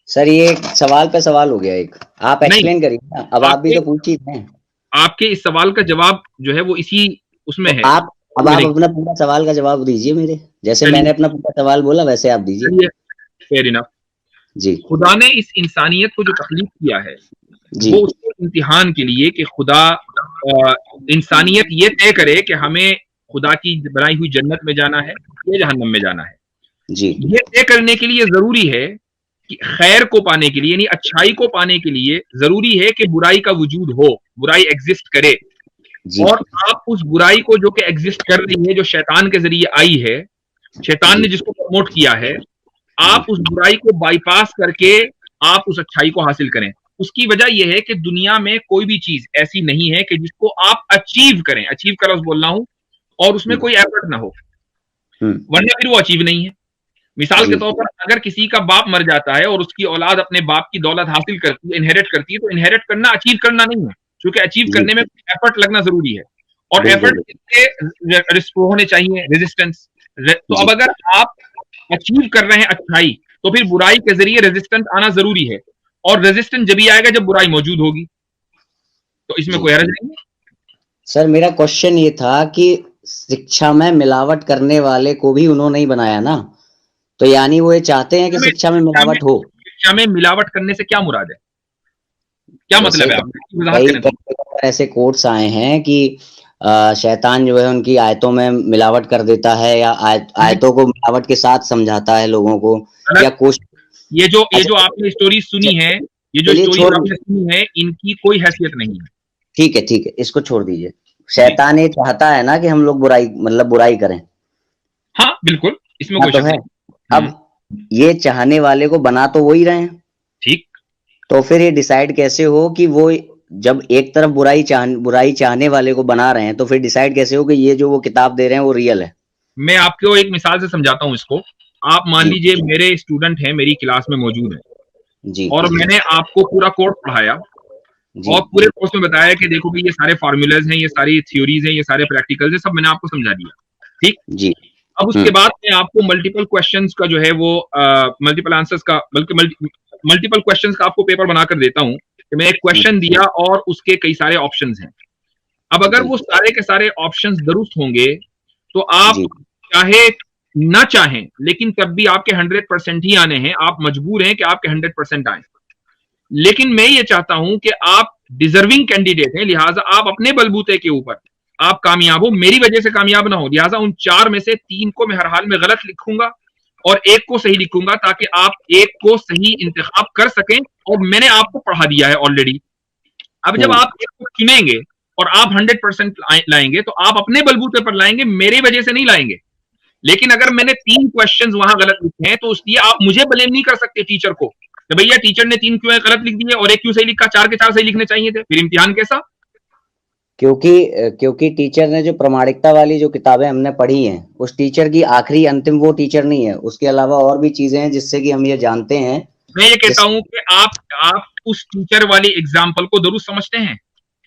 सर, ये सवाल पे सवाल हो गया एक, आप एक्सप्लेन करिए ना, अब आप भी तो पूछिए हैं। आपके इस सवाल का जवाब जो है वो इसी उसमें है। आप अपना पूरा सवाल का जवाब दीजिए मेरे, जैसे मैंने अपना पूरा सवाल बोला वैसे आप दीजिए। फेयर इनफ जी। खुदा ने इस इंसानियत को जो तख्लीक किया है वो उसके इम्तिहान के लिए कि खुदा इंसानियत ये तय करे कि हमें खुदा की बनाई हुई जन्नत में जाना है या जहन्नम में जाना है जी। ये तय करने के लिए जरूरी है कि खैर को पाने के लिए यानी अच्छाई को पाने के लिए जरूरी है कि बुराई का वजूद हो, बुराई एग्जिस्ट करे और आप उस बुराई को जो कि एग्जिस्ट कर रही है, जो शैतान के जरिए आई है, शैतान ने जिसको प्रमोट किया है, आप उस बुराई को बाईपास करके आप उस अच्छाई को हासिल करें। उसकी वजह यह है कि दुनिया में कोई भी चीज ऐसी नहीं है कि जिसको आप अचीव करें, अचीव का लफ्ज बोल रहा हूं, और उसमें कोई एफर्ट ना हो, वरना फिर वो अचीव नहीं है। मिसाल के तौर पर अगर किसी का बाप मर जाता है और उसकी औलाद अपने बाप की दौलत हासिल करती है, इनहेरिट करती है, तो इनहेरिट करना अचीव करना नहीं है, क्योंकि अचीव करने में एफर्ट लगना जरूरी है और एफर्ट होने चाहिए, रेजिस्टेंस। तो अब अगर आप अचीव कर रहे हैं अच्छाई, तो फिर बुराई के जरिए रेजिस्टेंस आना जरूरी है, और रेजिस्टेंस जब भी आएगा जब बुराई मौजूद होगी, तो इसमें कोई हर्ज नहीं है। सर, मेरा क्वेश्चन ये था कि शिक्षा में मिलावट करने वाले को भी उन्होंने ही बनाया ना, तो यानी वो ये चाहते हैं कि शिक्षा में मिलावट हो। शिक्षा में मिलावट करने से क्या मुराद है, क्या मतलब है आपका? ऐसे कोट्स आए हैं कि शैतान जो है उनकी आयतों में मिलावट कर देता है, या आयतों को मिलावट के साथ समझाता है लोगों को, या कुछ ये जो आपने स्टोरी सुनी है, ये जो स्टोरी आपने सुनी है, इनकी कोई हैसियत नहीं है। ठीक है, इसको छोड़ दीजिए। शैतान ये चाहता है ना कि हम लोग बुराई करें। हाँ बिल्कुल, इसमें कोई शक नहीं। अब ये चाहने वाले को बना तो वो ही रहे हैं, ठीक, तो फिर ये डिसाइड कैसे हो कि वो जब एक तरफ बुराई चाहने वाले को बना रहे हैं, तो फिर डिसाइड कैसे हो कि ये जो वो किताब दे रहे हैं वो रियल है? मैं आपको एक मिसाल से समझाता हूँ इसको। आप मान जी। लीजिए मेरे स्टूडेंट हैं, मेरी क्लास में मौजूद हैं जी और मैंने आपको पूरा कोर्स पढ़ाया जी और पूरे कोर्स में बताया कि देखो भाई ये सारे फार्मूलाज हैं, ये सारी थ्योरीज हैं, ये सारे प्रैक्टिकल्स हैं, सब मैंने आपको समझा दिया, ठीक। जी। अब उसके बाद मैं आपको मल्टीपल क्वेश्चंस का जो है वो मल्टीपल आंसर्स का बल्कि मल्टीपल क्वेश्चंस का आपको पेपर बनाकर देता हूँ कि मैं एक क्वेश्चन दिया और उसके कई सारे ऑप्शंस हैं। अब अगर जी। वो सारे के सारे ऑप्शंस दुरुस्त होंगे तो आप जी। चाहे ना चाहें लेकिन तब भी आपके 100% ही आने हैं, आप मजबूर हैं कि आपके 100% आए। लेकिन मैं ये चाहता हूं कि आप डिजर्विंग कैंडिडेट हैं, लिहाजा आप अपने बलबूते के ऊपर आप कामयाब हो, मेरी वजह से कामयाब ना हो, लिहाजा उन 4 में से 3 को मैं हर हाल में गलत लिखूंगा और 1 को सही लिखूंगा ताकि आप 1 को सही इंतखाब कर सकें। और मैंने आपको पढ़ा दिया है ऑलरेडी। अब जब आप 1 को चुनेंगे और आप 100% लाएंगे तो आप अपने बलबूते पर लाएंगे, मेरी वजह से नहीं लाएंगे। लेकिन अगर मैंने 3 क्वेश्चंस वहां गलत लिखे हैं तो इसलिए आप मुझे ब्लेम नहीं कर सकते टीचर को कि भैया टीचर ने 3 क्यों गलत लिख दिए और 1 क्यों सही लिखा, 4 के 4 सही लिखने चाहिए थे, फिर इम्तिहान कैसा? क्योंकि टीचर ने जो प्रामाणिकता वाली जो किताबें हमने पढ़ी हैं, उस टीचर की आखिरी अंतिम वो टीचर नहीं है, उसके अलावा और भी चीजें हैं जिससे कि हम ये जानते हैं। मैं ये कहता हूं कि आप उस टीचर वाली एग्जाम्पल को दुरुस्त समझते हैं,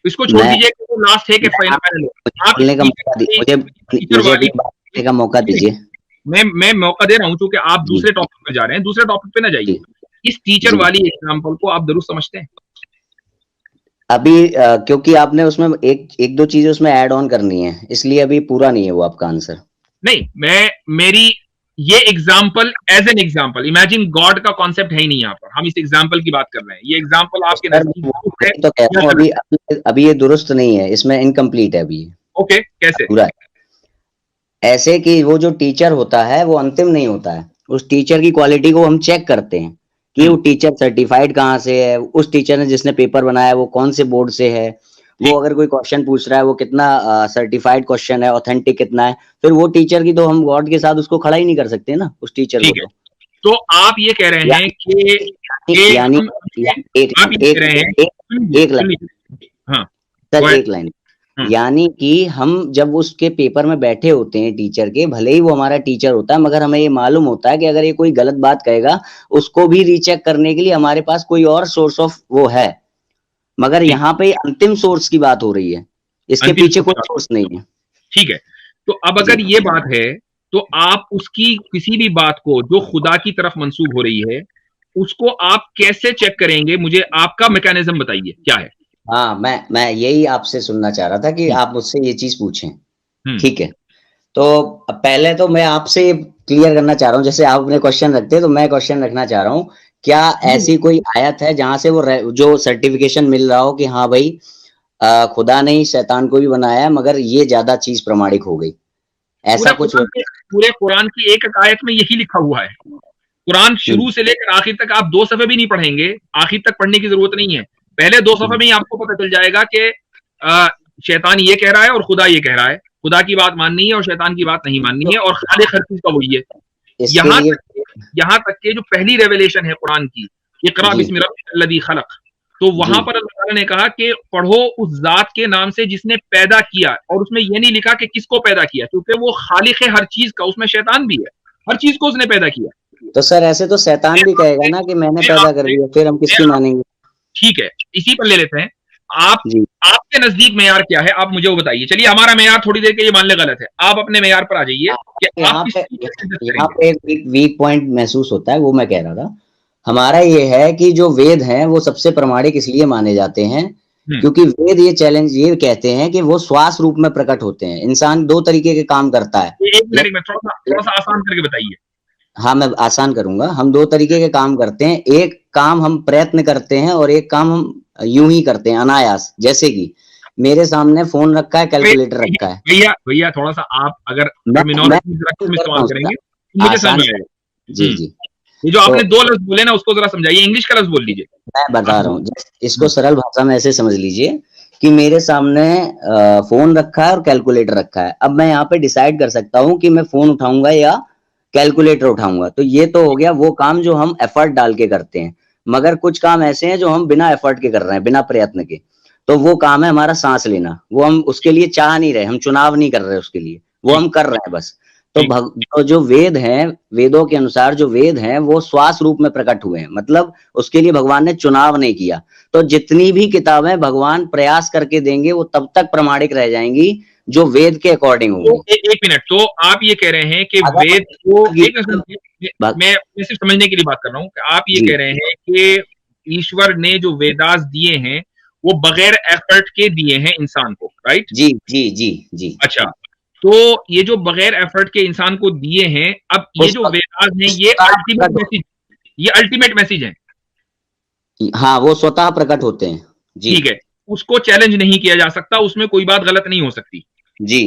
इसको छोड़ दीजिए कि वो लास्ट है कि फाइनल। आप बोलने का मौका दीजिए, मुझे अपनी बात करने का मौका दीजिए। मैं मौका दे रहा हूं क्योंकि आप दूसरे टॉपिक पर जा रहे हैं, दूसरे टॉपिक पे ना जाइए। इस टीचर वाली एग्जाम्पल को आप दुरुस्त समझते हैं? अभी क्योंकि आपने उसमें एक दो चीजें उसमें ऐड ऑन करनी है, इसलिए अभी पूरा नहीं है वो आपका आंसर। नहीं, मेरी ये example as an example, imagine God का कॉन्सेप्ट है ही नहीं यहाँ पर, हम इस एग्जाम्पल की बात कर रहे हैं। ये एग्जाम्पल आपके नजदीक है तो कहता हूँ अभी ये दुरुस्त नहीं है, इसमें इनकम्प्लीट है अभी। ओके, कैसे? पूरा ऐसे कि वो जो टीचर होता है वो अंतिम नहीं होता है, उस टीचर की क्वालिटी को हम चेक करते हैं कि वो टीचर सर्टिफाइड कहाँ से है, उस टीचर ने जिसने पेपर बनाया वो कौन से बोर्ड से है, वो अगर कोई क्वेश्चन पूछ रहा है वो कितना सर्टिफाइड क्वेश्चन है, ऑथेंटिक कितना है। फिर वो टीचर की तो हम गॉड के साथ उसको खड़ा ही नहीं कर सकते ना, उस टीचर को। तो आप ये कह रहे हैं कि यानी एक लाइन यानी कि हम जब उसके पेपर में बैठे होते हैं टीचर के, भले ही वो हमारा टीचर होता है, मगर हमें ये मालूम होता है कि अगर ये कोई गलत बात कहेगा उसको भी रीचेक करने के लिए हमारे पास कोई और सोर्स ऑफ वो है। मगर यहाँ पे अंतिम सोर्स की बात हो रही है, इसके पीछे कोई सोर्स नहीं है। ठीक है, तो अब अगर ये बात है तो आप उसकी किसी भी बात को जो खुदा की तरफ मंसूब हो रही है उसको आप कैसे चेक करेंगे? मुझे आपका मैकेनिज्म बताइए क्या है। हाँ, मैं यही आपसे सुनना चाह रहा था कि आप मुझसे ये चीज पूछें। ठीक है, तो पहले तो मैं आपसे क्लियर करना चाह रहा हूँ, जैसे आप अपने क्वेश्चन रखते हैं तो मैं क्वेश्चन रखना चाह रहा हूँ, क्या ऐसी कोई आयत है जहां से वो जो सर्टिफिकेशन मिल रहा हो कि हाँ भाई खुदा ने शैतान को भी बनाया है मगर ये ज्यादा चीज प्रमाणिक हो गई, ऐसा कुछ? पूरे कुरान की एक आयत में यही लिखा हुआ है। कुरान शुरू से लेकर आखिर तक आप 2 सफ़े भी नहीं पढ़ेंगे, आखिर तक पढ़ने की जरूरत नहीं है, पहले 2 सफ़े में ही आपको पता चल जाएगा कि शैतान ये कह रहा है और खुदा ये कह रहा है। खुदा की बात माननी है और शैतान की बात नहीं माननी है, और खालिक हर चीज का वही है। यहाँ तक के जो पहली रेवलेशन है कुरान की, इक़रा बिस्मि रब्बिकल्लज़ी खलक़, तो वहां पर अल्लाह ताला ने कहा कि पढ़ो उस जात के नाम से जिसने पैदा किया, और उसमें ये नहीं लिखा कि किसको पैदा किया, क्योंकि वो खालिक है हर चीज का, उसमें शैतान भी है, हर चीज को उसने पैदा किया। तो सर ऐसे तो शैतान भी कहेगा ना कि मैंने पैदा कर दिया, फिर हम किसकी मानेंगे? ठीक है, इसी पर ले लेते हैं। आपके नजदीक मेयार क्या है, आप मुझे वो बताइए। चलिए, हमारा मेयार थोड़ी देर के लिए मान ले गलत है, आप अपने मेयार पर आ जाइए कि यहाँ पे एक वीक पॉइंट महसूस होता है, वो मैं कह रहा था। हमारा ये है कि जो वेद हैं वो सबसे प्रमाणिक इसलिए माने जाते हैं क्योंकि वेद ये कहते हैं कि वो श्वास रूप में प्रकट होते हैं। इंसान 2 तरीके के काम करता है। एक मिनट में थोड़ा सा आसान करके बताइए। हाँ, मैं आसान करूंगा। हम 2 तरीके के काम करते हैं, एक काम हम प्रयत्न करते हैं और एक काम हम यूं ही करते हैं अनायास। जैसे कि मेरे सामने फोन रखा है, कैलकुलेटर रखा है। भैया थोड़ा सा आप अगर इस्तेमाल करेंगे मुझे समझ आएगा। जी, ये जो आपने 2 लफ्ज बोले ना उसको जरा समझाइए, इंग्लिश का लफ्ज बोल लीजिए। मैं बता रहा हूँ, इसको सरल भाषा में ऐसे समझ लीजिए कि मेरे सामने फोन रखा है और कैलकुलेटर रखा है। अब मैं यहाँ पे डिसाइड कर सकता हूँ कि मैं फोन उठाऊंगा या कैलकुलेटर उठाऊंगा। तो ये तो हो गया वो काम जो हम एफर्ट डाल के करते हैं, मगर कुछ काम ऐसे हैं जो हम बिना एफर्ट के कर रहे हैं, बिना प्रयत्न के। तो वो काम है हमारा सांस लेना, वो हम उसके लिए चाह नहीं रहे, हम चुनाव नहीं कर रहे उसके लिए, वो हम कर रहे हैं बस। तो जो वेद हैं, वेदों के अनुसार जो वेद हैं वो श्वास रूप में प्रकट हुए हैं, मतलब उसके लिए भगवान ने चुनाव नहीं किया। तो जितनी भी किताबें भगवान प्रयास करके देंगे वो तब तक प्रमाणिक रह जाएंगी जो वेद के अकॉर्डिंग होंगी। तो एक मिनट, तो आप ये कह रहे हैं कि वेद को मैं सिर्फ समझने के लिए बात कर रहा हूँ कि आप ये कह रहे हैं कि ईश्वर ने जो वेदास दिए हैं वो बगैर एफर्ट के दिए हैं इंसान को, राइट? जी जी जी जी। अच्छा, तो ये जो बगैर एफर्ट के इंसान को दिए हैं, अब ये जो वेदास हैं ये अल्टीमेट मैसेज है। हाँ, वो स्वतः प्रकट होते हैं जी। ठीक है, उसको चैलेंज नहीं किया जा सकता, उसमें कोई बात गलत नहीं हो सकती जी।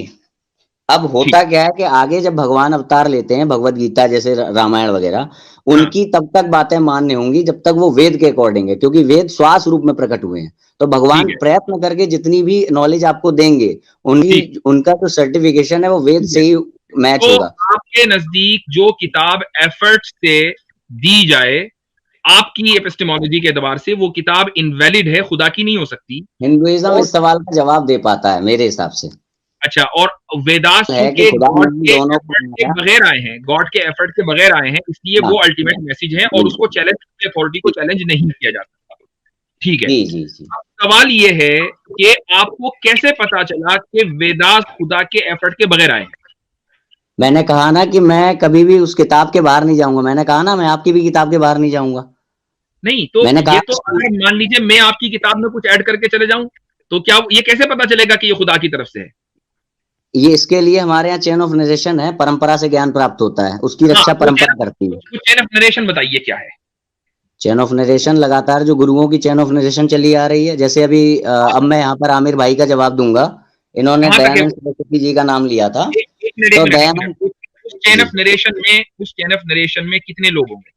अब होता क्या है कि आगे जब भगवान अवतार लेते हैं, भगवत गीता जैसे रामायण वगैरह, उनकी तब तक बातें मान्य होंगी जब तक वो वेद के अकॉर्डिंग है, क्योंकि वेद श्वास रूप में प्रकट हुए हैं। तो भगवान प्रयत्न करके जितनी भी नॉलेज आपको देंगे उनका जो सर्टिफिकेशन है वो वेद से ही मैच होगा। आपके नजदीक जो किताब एफर्ट से दी जाए आपकी एपिस्टेमोलॉजी के एतबार से वो किताब इनवैलिड है, खुदा की नहीं हो सकती। हिंदुइज्म इस सवाल का जवाब दे पाता है मेरे हिसाब से। अच्छा, और वेदास के गॉड के एफर्ट के बगैर आए हैं, गॉड के एफर्ट के बगैर आए हैं, इसलिए वो अल्टीमेट मैसेज है और उसको चैलेंज, अथॉरिटी को चैलेंज नहीं किया जा सकता। ठीक है, जी जी जी। सवाल ये है कि आपको कैसे पता चला कि वेदास खुदा के एफर्ट के बगैर आए हैं? मैंने कहा ना कि मैं कभी भी उस किताब के बाहर नहीं जाऊंगा। मैंने कहा ना मैं आपकी भी किताब के बाहर नहीं जाऊंगा। नहीं तो मैंने कहा, ये तो अगर मान लीजिए मैं आपकी किताब में कुछ ऐड करके चले जाऊं तो क्या ये कैसे पता चलेगा कि ये खुदा की तरफ से है? ये इसके लिए हमारे यहाँ चेन ऑफ नरेशन है, परंपरा से ज्ञान प्राप्त होता है, उसकी रक्षा परंपरा करती है। चेन ऑफ नरेशन बताइए क्या है? चेन ऑफ नरेशन लगातार जो गुरुओं की चेन ऑफ नरेशन चली आ रही है, जैसे अभी अब मैं यहाँ पर आमिर भाई का जवाब दूंगा। इन्होंने दयानंद सरस्वती जी का नाम लिया था। तो दयानंद उस चेन ऑफ नरेशन में कितने लोग होंगे?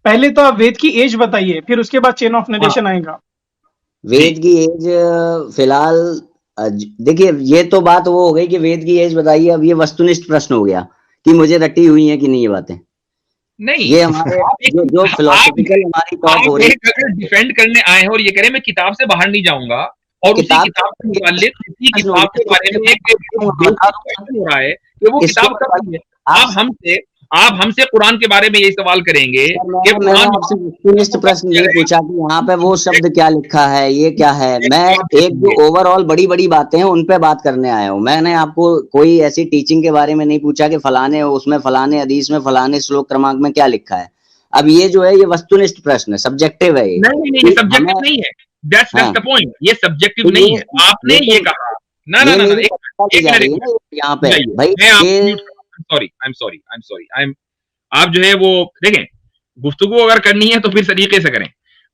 पहले तो आप वेद की एज बताइए, फिर उसके बाद चेन ऑफ नरेशन आएगा। वेद की एज फिलहाल देखिए, ये तो बात वो हो गई कि वेद की एज बताइए। अब ये वस्तुनिष्ठ प्रश्न हो गया कि मुझे रटी हुई है कि नहीं ये बातें। नहीं, ये हमारे जो फिलोसॉफिकल हमारी टॉक हो रही है, डिफेंड करने आए हैं और ये करें मैं किताब से बाहर नहीं जाऊंगा और उसी किताब से मुताल्लिक किसी किताब के बारे में हो रहा है कि वो किताब कब है। आप हमसे कुरान के बारे में यही सवाल करेंगे कि वस्तुनिष्ठ प्रश्न ये पूछा कि यहाँ पे वो शब्द क्या लिखा है, ये क्या है। मैं एक जो ओवरऑल बड़ी बड़ी बातें हैं उन पे बात करने आया हूँ। मैंने आपको कोई ऐसी टीचिंग के बारे में नहीं पूछा कि फलाने उसमें फलाने हदीस में फलाने श्लोक क्रमांक में क्या लिखा है। अब ये जो है ये वस्तुनिष्ठ प्रश्न है, सब्जेक्टिव है। नहीं, सब्जेक्टिव नहीं है। That's the point. ये सब्जेक्टिव नहीं है। आपने ये कहा ना यहाँ पे भाई, आप जो है वो देखें, गुफ्तगू अगर करनी है तो फिर तरीके से करें।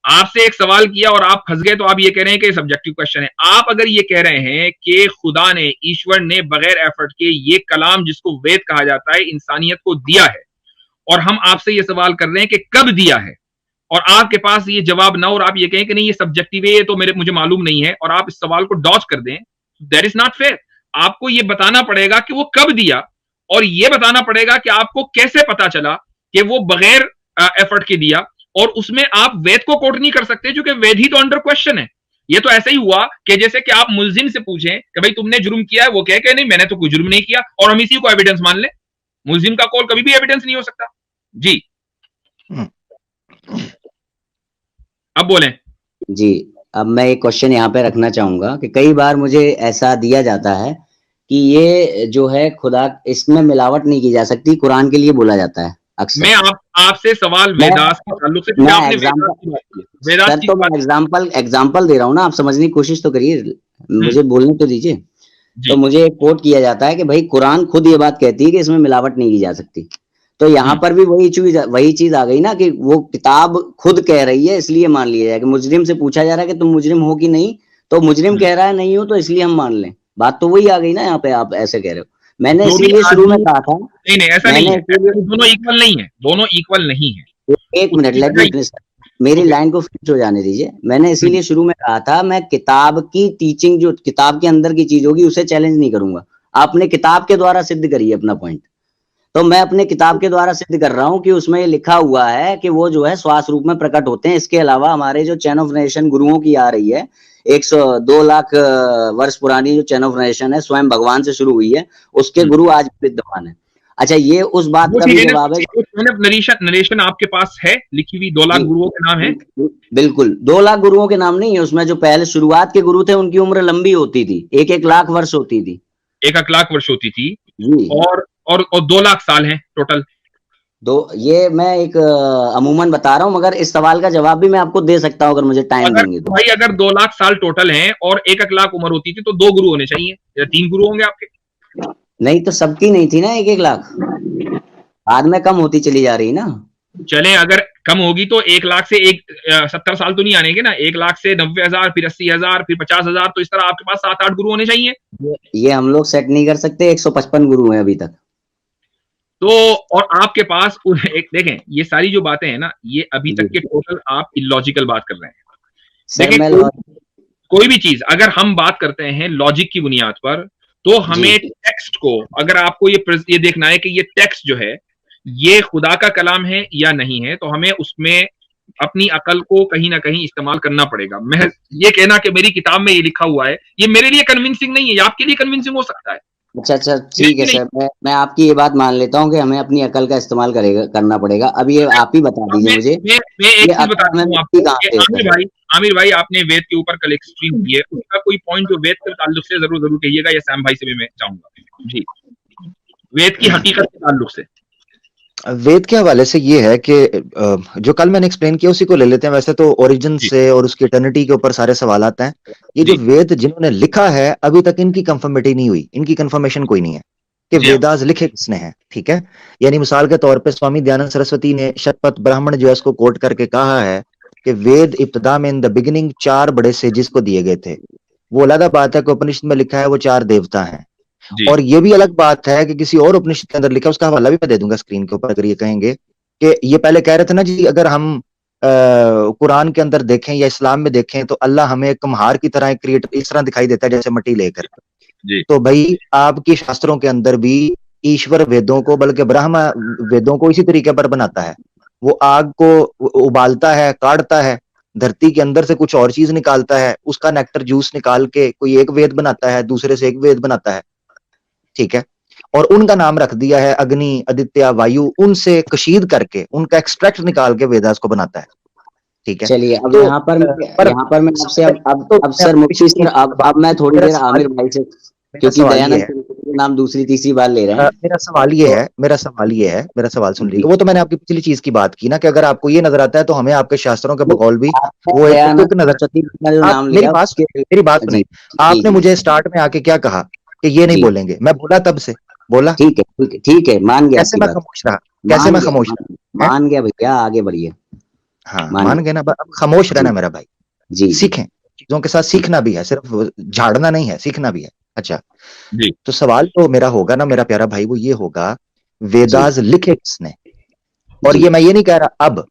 आपसे एक सवाल किया और आप फंस गए तो आप ये कह रहे हैं कि सब्जेक्टिव क्वेश्चन है। आप अगर ये कह रहे हैं कि खुदा ने, ईश्वर ने बगैर एफर्ट के ये कलाम जिसको वेद कहा जाता है इंसानियत को दिया है, और हम आपसे ये सवाल कर रहे हैं कि कब दिया है, और आपके पास ये जवाब ना, और आप ये कहें कि नहीं ये सब्जेक्टिव है, ये तो मुझे मालूम नहीं है, और आप इस सवाल को डॉज कर दें, दैट इज नॉट फेयर। आपको ये बताना पड़ेगा कि वो कब दिया, और ये बताना पड़ेगा कि आपको कैसे पता चला कि वो बगैर एफर्ट के दिया, और उसमें आप वेद को कोट नहीं कर सकते क्योंकि वेद ही तो अंडर क्वेश्चन है। ये तो ऐसे ही हुआ कि जैसे कि आप मुल्जिम से पूछें कि भाई तुमने जुर्म किया है, वो कहे कि नहीं मैंने तो कोई जुर्म नहीं किया, और हम इसी को एविडेंस मान लें। मुल्जिम का कॉल कभी भी एविडेंस नहीं हो सकता। जी अब बोलें। जी, अब मैं एक क्वेश्चन यहाँ पे रखना चाहूंगा कि कई बार मुझे ऐसा दिया जाता है कि ये जो है खुदा, इसमें मिलावट नहीं की जा सकती, कुरान के लिए बोला जाता है अक्सर। मैं आपसे सवाल वेदास के ताल्लुक से एग्जांपल दे रहा हूँ ना, आप समझने की कोशिश तो करिए, मुझे बोलने तो दीजिए। तो मुझे एक कोट किया जाता है कि भाई कुरान खुद ये बात कहती है कि इसमें मिलावट नहीं की जा सकती। तो यहाँ पर भी वही चीज आ गई ना कि वो किताब खुद कह रही है, इसलिए मान लिया जाए कि मुजरिम से पूछा जा रहा है कि तुम मुजरिम हो कि नहीं, तो मुजरिम कह रहा है नहीं हो, तो इसलिए हम मान लें। बात तो वही आ गई ना यहाँ पे, आप ऐसे कह रहे हो। मैंने इसीलिए शुरू में कहा था नहीं ऐसा नहीं है, दोनों इक्वल नहीं है, दोनों इक्वल नहीं है। एक मिनट, लेट मी फिनिश, मेरी लाइन को फिनिश हो जाने दीजिए। मैंने इसीलिए शुरू में कहा था मैं किताब की टीचिंग, जो किताब के अंदर की चीज होगी उसे चैलेंज नहीं करूंगा। आपने किताब के द्वारा सिद्ध करिए अपना पॉइंट। तो मैं अपने किताब के द्वारा सिद्ध कर रहा हूँ कि उसमें ये लिखा हुआ है कि वो जो है श्वास रूप में प्रकट होते हैं। इसके अलावा हमारे जो चैन ऑफ नरेशन गुरुओं की आ रही है, 102 लाख वर्ष पुरानी जो चैन ऑफ नरेशन है, स्वयं भगवान से शुरू हुई है, उसके गुरु आज भी विद्यमान है। अच्छा, ये उस बात का भी जवाब है। नरेशन आपके पास है लिखी हुई 2 लाख गुरुओं के नाम है? बिल्कुल, 2 लाख गुरुओं के नाम नहीं है उसमें। जो पहले शुरुआत के गुरु थे उनकी उम्र लंबी होती थी, 1-1 लाख वर्ष होती थी। 1-1 लाख वर्ष होती थी और 2 लाख साल हैं टोटल। ये मैं एक अमूमन बता रहा हूँ, मगर इस सवाल का जवाब भी मैं आपको दे सकता हूँ अगर मुझे टाइम देंगे तो। भाई अगर 2 लाख साल टोटल हैं और 1-1 लाख उम्र होती थी तो 2 गुरु होने चाहिए या 3 गुरु होंगे आपके? नहीं तो सबकी नहीं थी ना 1-1 लाख, बाद में कम होती चली जा रही ना। चले अगर कम होगी तो 1 लाख से 70 साल तो नहीं आनेंगे ना, 1 लाख से 90,000, फिर 80,000, फिर 50,000, तो इस तरह आपके पास 7-8 गुरु होने चाहिए। ये हम लोग सेट नहीं कर सकते, 155 गुरु हैं अभी तक। तो और आपके पास एक देखें, ये सारी जो बातें हैं ना, ये अभी तक के टोटल आप इलॉजिकल बात कर रहे हैं। देखिए कोई भी चीज अगर हम बात करते हैं लॉजिक की बुनियाद पर, तो हमें टेक्स्ट को, अगर आपको ये देखना है कि ये टेक्स्ट जो है ये खुदा का कलाम है या नहीं है, तो हमें उसमें अपनी अकल को कहीं ना कहीं इस्तेमाल करना पड़ेगा। मैं ये कहना कि मेरी किताब में ये लिखा हुआ है, ये मेरे लिए कन्विंसिंग नहीं है, ये आपके लिए कन्विंसिंग हो सकता है। अच्छा ठीक है सर, मैं आपकी ये बात मान लेता हूँ कि हमें अपनी अकल का इस्तेमाल करना पड़ेगा। अब ये आप ही बता दीजिए मुझे। मैं एक चीज बताता हूँ आपको, आमिर भाई आपने वेद के ऊपर कल एक स्ट्रीम की है, उसका कोई पॉइंट जो वेद के ताल्लुक से जरूर कहिएगा, या सैम भाई से भी मैं चाहूंगा जी, वेद की हकीकत के ताल्लुक से। वेद के हवाले से ये है कि जो कल मैंने एक्सप्लेन किया उसी को ले लेते हैं। वैसे तो ओरिजिन से और उसकी इटर्निटी के ऊपर सारे सवाल आते हैं। ये जो वेद जिन्होंने लिखा है अभी तक इनकी कंफर्मिटी नहीं हुई, इनकी कंफर्मेशन कोई नहीं है कि वेदास लिखे किसने हैं, ठीक है। यानी मिसाल के तौर पे स्वामी दयानंद सरस्वती ने शतपथ ब्राह्मण जो है उसको कोट करके कहा है कि वेद इब्तदा में इन द बिगिनिंग 4 बड़े सेजिस को दिए गए थे। वो अलग बात है कि उपनिषद में लिखा है वो 4 देवता हैं, और ये भी अलग बात है कि किसी और उपनिषद के अंदर लिखा, उसका हवाला भी मैं दे दूंगा स्क्रीन के ऊपर। अगर ये कहेंगे कि ये पहले कह रहे थे ना जी, अगर हम कुरान के अंदर देखें या इस्लाम में देखें तो अल्लाह हमें एक कुम्हार की तरह क्रिएट इस तरह दिखाई देता है जैसे मट्टी लेकर। तो भाई आपकी शास्त्रों के अंदर भी ईश्वर वेदों को, बल्कि ब्रह्म वेदों को इसी तरीके पर बनाता है। वो आग को उबालता है, काटता है, धरती के अंदर से कुछ और चीज निकालता है, उसका नेक्टर जूस निकाल के कोई एक वेद बनाता है, दूसरे से एक वेद बनाता है, ठीक है। और उनका नाम रख दिया है अग्नि, आदित्य, वायु, उनसे कशीद करके उनका एक्सट्रैक्ट निकाल के वेदास को बनाता है, ठीक है। चलिए अब तो, यहाँ पर मैं आपसे अब सर मुफ्ती सर अब मैं थोड़ी देर आमिर भाई से, क्योंकि दयानंद नाम दूसरी तीसरी बार ले रहे हैं। मेरा सवाल ये है, मेरा सवाल सुन लीजिए। वो तो मैंने आपकी पिछली चीज की बात की ना कि अगर आपको ये नजर आता है तो हमें आपके शास्त्रों के बकौल भी वो एक नजर। मेरी बात नहीं, आपने मुझे स्टार्ट में आके क्या कहा कि ये नहीं बोलेंगे, मैं बोला तब से बोला। ठीक है मान गया। कैसे मैं खामोश रहा? मान गया भैया, आगे बढ़िए। हाँ मान गए ना, अब खामोश रहना मेरा भाई जी। सीखें, चीजों के साथ सीखना भी है, सिर्फ झाड़ना नहीं है, सीखना भी है। अच्छा जी, तो सवाल तो मेरा होगा ना मेरा प्यारा भाई, वो ये होगा वेदास लिखे किसने? और ये मैं ये नहीं कह रहा, अब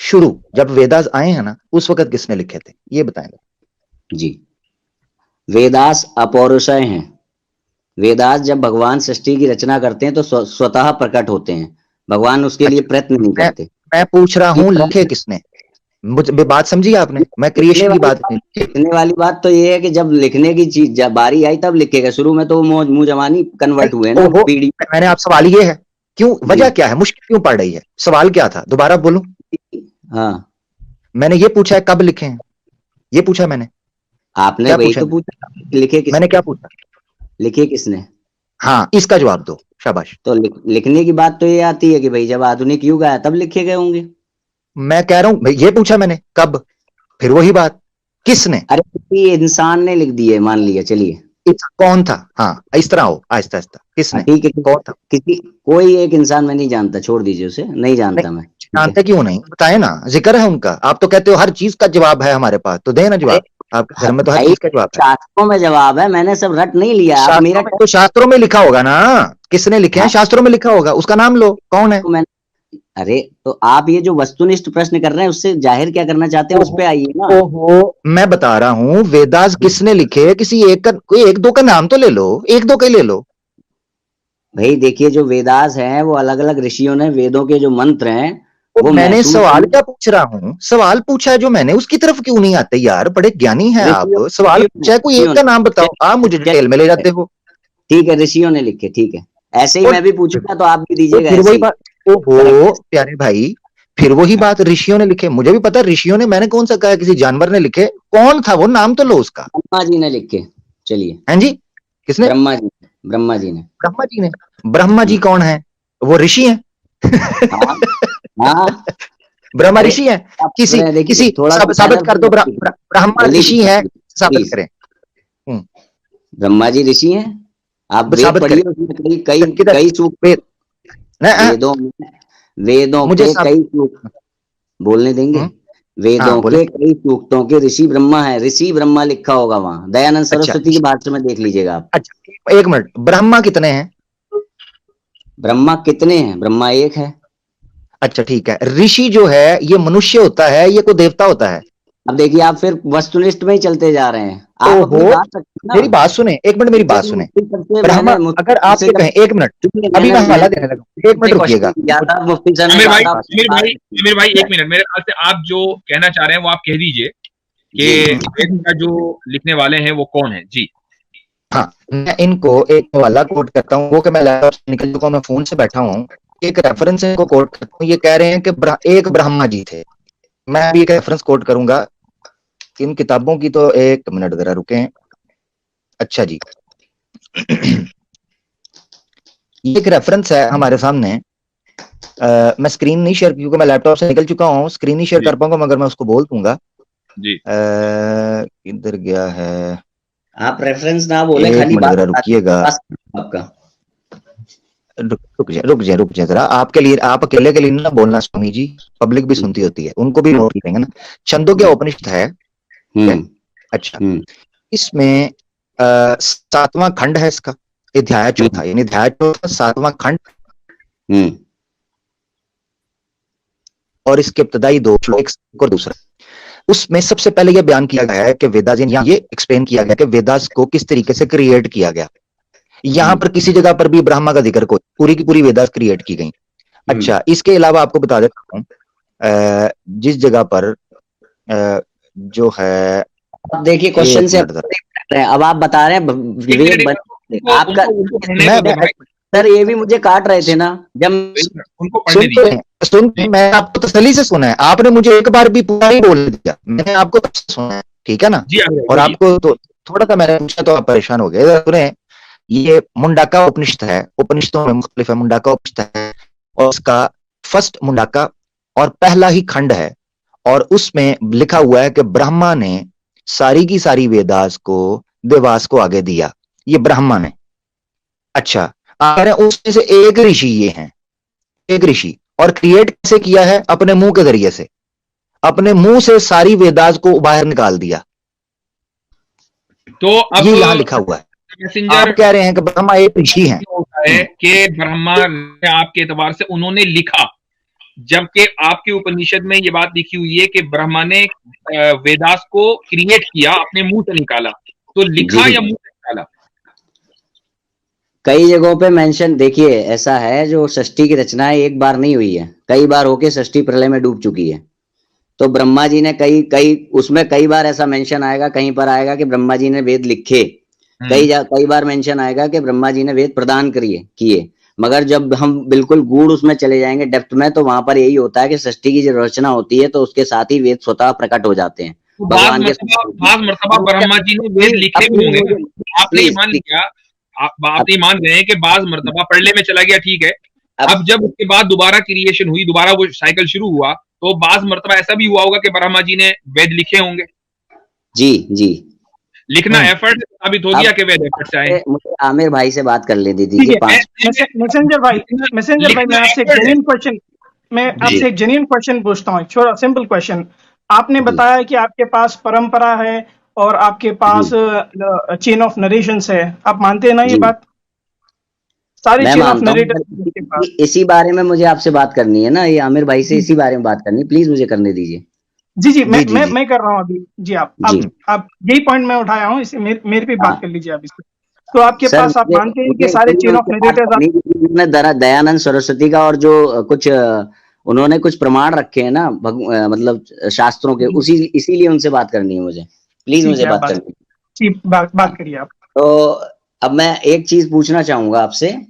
शुरू जब वेदास आए हैं ना उस वक्त किसने लिखे थे, ये बताएंगे जी। वेदास अपौरुषय हैं। वेदास जब भगवान सृष्टि की रचना करते हैं तो स्वतः प्रकट होते हैं, भगवान उसके लिए प्रयत्न नहीं करते। मैं पूछ रहा हूँ लिखे किसने, मुझे बात समझी आपने? मैं क्रिएशन की बात नहीं, लिखने वाली बात तो ये है कि जब लिखने की चीज जब बारी आई तब लिखेगा। शुरू में तो मुंह जमानी कन्वर्ट हुए ना पीढ़ी। मैंने आप सवाल ये है क्यों, वजह क्या है, मुश्किल क्यों पड़ रही है? सवाल क्या था दोबारा बोलूं? हाँ मैंने ये पूछा है कब लिखे हैं, ये पूछा मैंने। आपने वही तो पूछा, लिखे किसने? मैंने क्या पूछा? लिखे किसने? हाँ इसका जवाब दो, शाबाश। तो लिखने की बात तो ये आती है कि भाई जब आधुनिक युग आया तब लिखे गए होंगे। मैं कह रहा हूं ये पूछा मैंने कब, फिर वही बात किसने? अरे किसी इंसान ने लिख दिए, मान लिया, चलिए कौन था? हाँ इस तरह हो, आहिस्ता आहिस्ता, किसने? ठीक है, कौन था? कोई एक इंसान, मैं नहीं जानता, छोड़ दीजिए उसे, नहीं जानता। मैं जानते क्यों नहीं, बताए ना, जिक्र है उनका। आप तो कहते हो हर चीज का जवाब है हमारे पास, तो दे ना जवाब। आपके घर में तो हर चीज का जवाब है। शास्त्रों में जवाब है, मैंने सब रट नहीं लिया। मेरा तो शास्त्रों में लिखा होगा ना, किसने लिखे हैं शास्त्रों में लिखा होगा, उसका नाम लो, कौन है? अरे तो आप ये जो वस्तुनिष्ठ प्रश्न कर रहे हैं उससे जाहिर क्या करना चाहते हैं, उस पे आइए ना। ओहो, मैं बता रहा हूँ वेदास किसने लिखे, किसी एक का, कोई एक दो का नाम तो ले लो, एक दो का ही ले लो। भाई देखिए, जो वेदास हैं वो अलग अलग ऋषियों ने वेदों के जो मंत्र हैं तो वो मैंने महसूस सवाल क्या पूछ रहा हूँ, सवाल पूछा है जो मैंने, उसकी तरफ क्यों नहीं आते यार? बड़े ज्ञानी हैं आप। सवाल पूछा है, कोई एक का नाम बताओ, आप मुझे डिटेल में ले जाते हो। ठीक है, ऋषियों ने लिखे, ठीक है, ऐसे ही मैं भी पूछूंगा तो आप भी तो दीजिएगा फिर ऐसे वही ही। बात, ओहो प्यारे भाई, फिर वही बात, ऋषियों ने लिखे, मुझे भी पता ऋषियों ने, मैंने कौन सा कहा किसी जानवर ने लिखे? कौन था वो, नाम तो लो उसका। ब्रह्मा जी ने लिखे, चलिए। हैं जी, किसने? ब्रह्मा जी, ब्रह्मा जी ने। ब्रह्मा जी ने। ब्रह्मा जी कौन है? वो ऋषि हैं। हाँ हाँ, ब्रह्मा अरे ऋषि हैं? आप किसी देखिए किसी थोड़ा साबित कर दो, ब्रह्मा जल्दी ऋषि हैं, साबित प्लीज। करें। ब्रह्मा जी ऋषि हैं, आप वेद साबित पढ़िए, करें उसमें कई कई किधर? कई सूक्त वेद वेदों वेदों मुझे के साबित। कई सूक्त बोलने देंगे। हाँ वेदों बोले। के कई सूक्तों के ऋषि ब्रह्मा है, ऋषि ब्रह्मा लिखा होगा वहां, दयानंद अच्छा सरस्वती की भाषा में देख लीजिएगा आप। अच्छा, एक मिनट, ब्रह्मा कितने हैं? ब्रह्मा कितने हैं? ब्रह्मा एक है। अच्छा ठीक है, ऋषि जो है ये मनुष्य होता है, ये कोई देवता होता है? अब देखिए, आप फिर वस्तुनिष्ठ में ही चलते जा रहे हैं, आप ओहो, अपनी बात रखिए ना। मेरी बात सुने, एक मिनट मेरी बात जब सुने। मुफ्ती सर से ब्रह्मा, मैंने अगर आप ये कहें, एक मिनट, अभी मैं हवाला देने लगा, एक मिनट रुकिएगा। मुफ्ती सर ने आमिर कहा भाई, था आमिर भाई एक मिनट, मेरे ख्याल से आप जो कहना चाह रहे हैं वो आप कह दीजिए कि वेद का जो लिखने वाले हैं वो कौन है जी। हाँ, मैं इनको एक हवाला कोट करता हूँ, वो कि मैं लैपटॉप से निकल चुका हूँ, मैं फोन से बैठा हूँ, एक रेफरेंस इनको कोट करता हूँ। ये कह रहे हैं कि एक ब्रह्मा जी थे। मैं अभी एक रेफरेंस कोट करूंगा इन किताबों की, तो एक मिनट जरा रुकें। अच्छा जी, ये एक रेफरेंस है हमारे सामने। मैं स्क्रीन नहीं शेयर, क्योंकि मैं लैपटॉप से निकल चुका हूँ, स्क्रीन नहीं शेयर कर पाऊंगा, मगर मैं उसको बोल दूंगा जी। किधर गया है? आप रेफरेंस ना बोले, एक खाली मिनट बात जरा रुकिएगा, आपका। रुक जाए जरा। आपके लिए, आप अकेले के लिए ना बोलना स्वामी जी, पब्लिक भी सुनती होती है, उनको भी नोट करेंगे ना। छंदोग्य उपनिषद है। अच्छा, इसमें 7वां खंड है इसका, अध्याय चौथा, यानी अध्याय चौथा 7वां खंड, और इसके इब्तदाई 2 श्लोक, एक और दूसरा। उसमें सबसे पहले यह बयान किया गया है कि वेदास, यहाँ ये एक्सप्लेन किया गया कि वेदास को किस तरीके से क्रिएट किया गया। यहां पर किसी जगह पर भी ब्रह्मा का जिक्र, कोई पूरी की पूरी वेदास क्रिएट की गई। अच्छा, इसके अलावा आपको बता देता हूं, जिस जगह पर जो है, अब देखिए क्वेश्चन से अब आप बता रहे हैं आपका, सर ये भी मुझे काट रहे थे ना जब उनको पढ़ने दीजिए। सुन, मैं आपको तसल्ली से सुना है, आपने मुझे एक बार भी पूरा ही बोल दिया, मैंने आपको सुना है, ठीक है ना? और आपको तो थोड़ा सा मैंने पूछा तो आप परेशान हो गए। सुने, ये मुंडाका उपनिषद है, उपनिषदों में मुख्तलिफ है, मुंडाका उपनिषद है, और उसका फर्स्ट मुंडाका और पहला ही खंड है, और उसमें लिखा हुआ है कि ब्रह्मा ने सारी की सारी वेदास को देवास को आगे दिया, ये ब्रह्मा ने। अच्छा, आ रहे हैं उसमें से एक ऋषि ये हैं, एक ऋषि, और क्रिएट कैसे किया है? अपने मुंह के जरिए से, अपने मुंह से सारी वेदास को बाहर निकाल दिया। तो अब ये यहां लिखा हुआ है। आप कह रहे हैं कि ब्रह्मा एक ऋषि हैं, कि ब्रह्मा ने आपके एतबार से उन्होंने लिखा, जबकि आपके उपनिषद में ये बात लिखी हुई है कि ब्रह्मा ने वेदास को क्रिएट किया, अपने मुंह से निकाला। तो लिखा या मुंह से निकाला? कई जगहों पे मेंशन, देखिए ऐसा है, जो सृष्टि की रचना है एक बार नहीं हुई है, कई बार होके सृष्टि प्रलय में डूब चुकी है। तो ब्रह्मा जी ने कई उसमें कई बार ऐसा मेंशन आएगा, कहीं पर आएगा कि ब्रह्मा जी ने वेद लिखे, कई बार मेंशन आएगा कि ब्रह्मा जी ने वेद प्रदान किए। मगर जब हम बिल्कुल गूढ़ उसमें चले जाएंगे डेप्थ में, तो वहां पर यही होता है कि सृष्टि की जो रचना होती है तो उसके साथ ही वेद स्वतः प्रकट हो जाते हैं भगवान के। मर्तबा ब्रह्मा जी ने वेद लिखे भी होंगे, आपने मान लिया, आप नहीं मान रहे हैं कि बाज मर्तबा पढ़ने में चला गया, ठीक है। अब जब उसके बाद दोबारा क्रिएशन हुई, दोबारा वो साइकिल शुरू हुआ, तो बाज मर्तबा ऐसा भी हुआ होगा कि ब्रह्मा जी ने वेद लिखे होंगे। जी लिखना एफर्ट साबित हो गया कि वेद एफर्ट से आए। मुझे आमिर भाई से बात कर ले दीजिए। मैसेंजर भाई, मैं आपसे एक जेन्युइन क्वेश्चन पूछता हूँ, छोटा सिंपल क्वेश्चन। आपने बताया कि आपके पास परंपरा है और आपके पास चेन ऑफ नरेशंस है, आप मानते हैं ना ये बात? सारी चेन ऑफ नरेशन, इसी बारे में मुझे आपसे बात करनी है ना, ये आमिर भाई से इसी बारे में बात करनी है, प्लीज मुझे करने दीजिए। जी, मैं कर रहा हूँ अभी जी। आप यही पॉइंट मैं उठाया हूँ, इसे मेरे पे बात कर लीजिए आप इससे। तो आपके सर पास आप मुझे मानते हैं कि मुझे सारे इसीलिए चेन ऑफ उनसे बात नरेटर्स करनी थी, उन्होंने दयानंद सरस्वती का और जो कुछ उन्होंने कुछ प्रमाण रखे हैं ना मतलब शास्त्रों के, उसी इसीलिए उनसे बात करनी है मुझे। प्लीज ठीक मुझे है, आप बात करनी है। ठीक बात करिए आप। तो अब मैं एक चीज पूछना चाहूंगा आपसे जी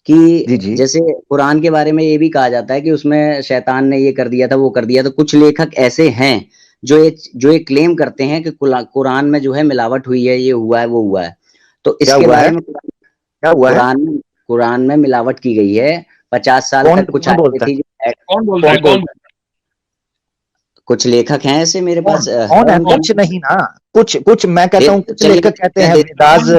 कि जी जैसे कुरान के बारे में ये भी कहा जाता है कि उसमें शैतान ने ये कर दिया था, वो कर दिया, तो कुछ लेखक ऐसे हैं जो ये क्लेम करते हैं कि कुरान में जो है मिलावट हुई है, ये हुआ है, वो हुआ है। तो क्या इसके हुआ बारे है? में क्या हुआ है? कुरान में मिलावट की गई है। 50 साल कौन तक कुछ कौन आयतें बोलता है? थी कौन बोलता है? कौन बोलता है? कुछ लेखक हैं ऐसे मेरे कौन पास कौन है? है उनका कुछ नहीं ना, कुछ कुछ मैं कहता हूँ, कुछ चलिए लेखक कहते मैं हैं दे वेदास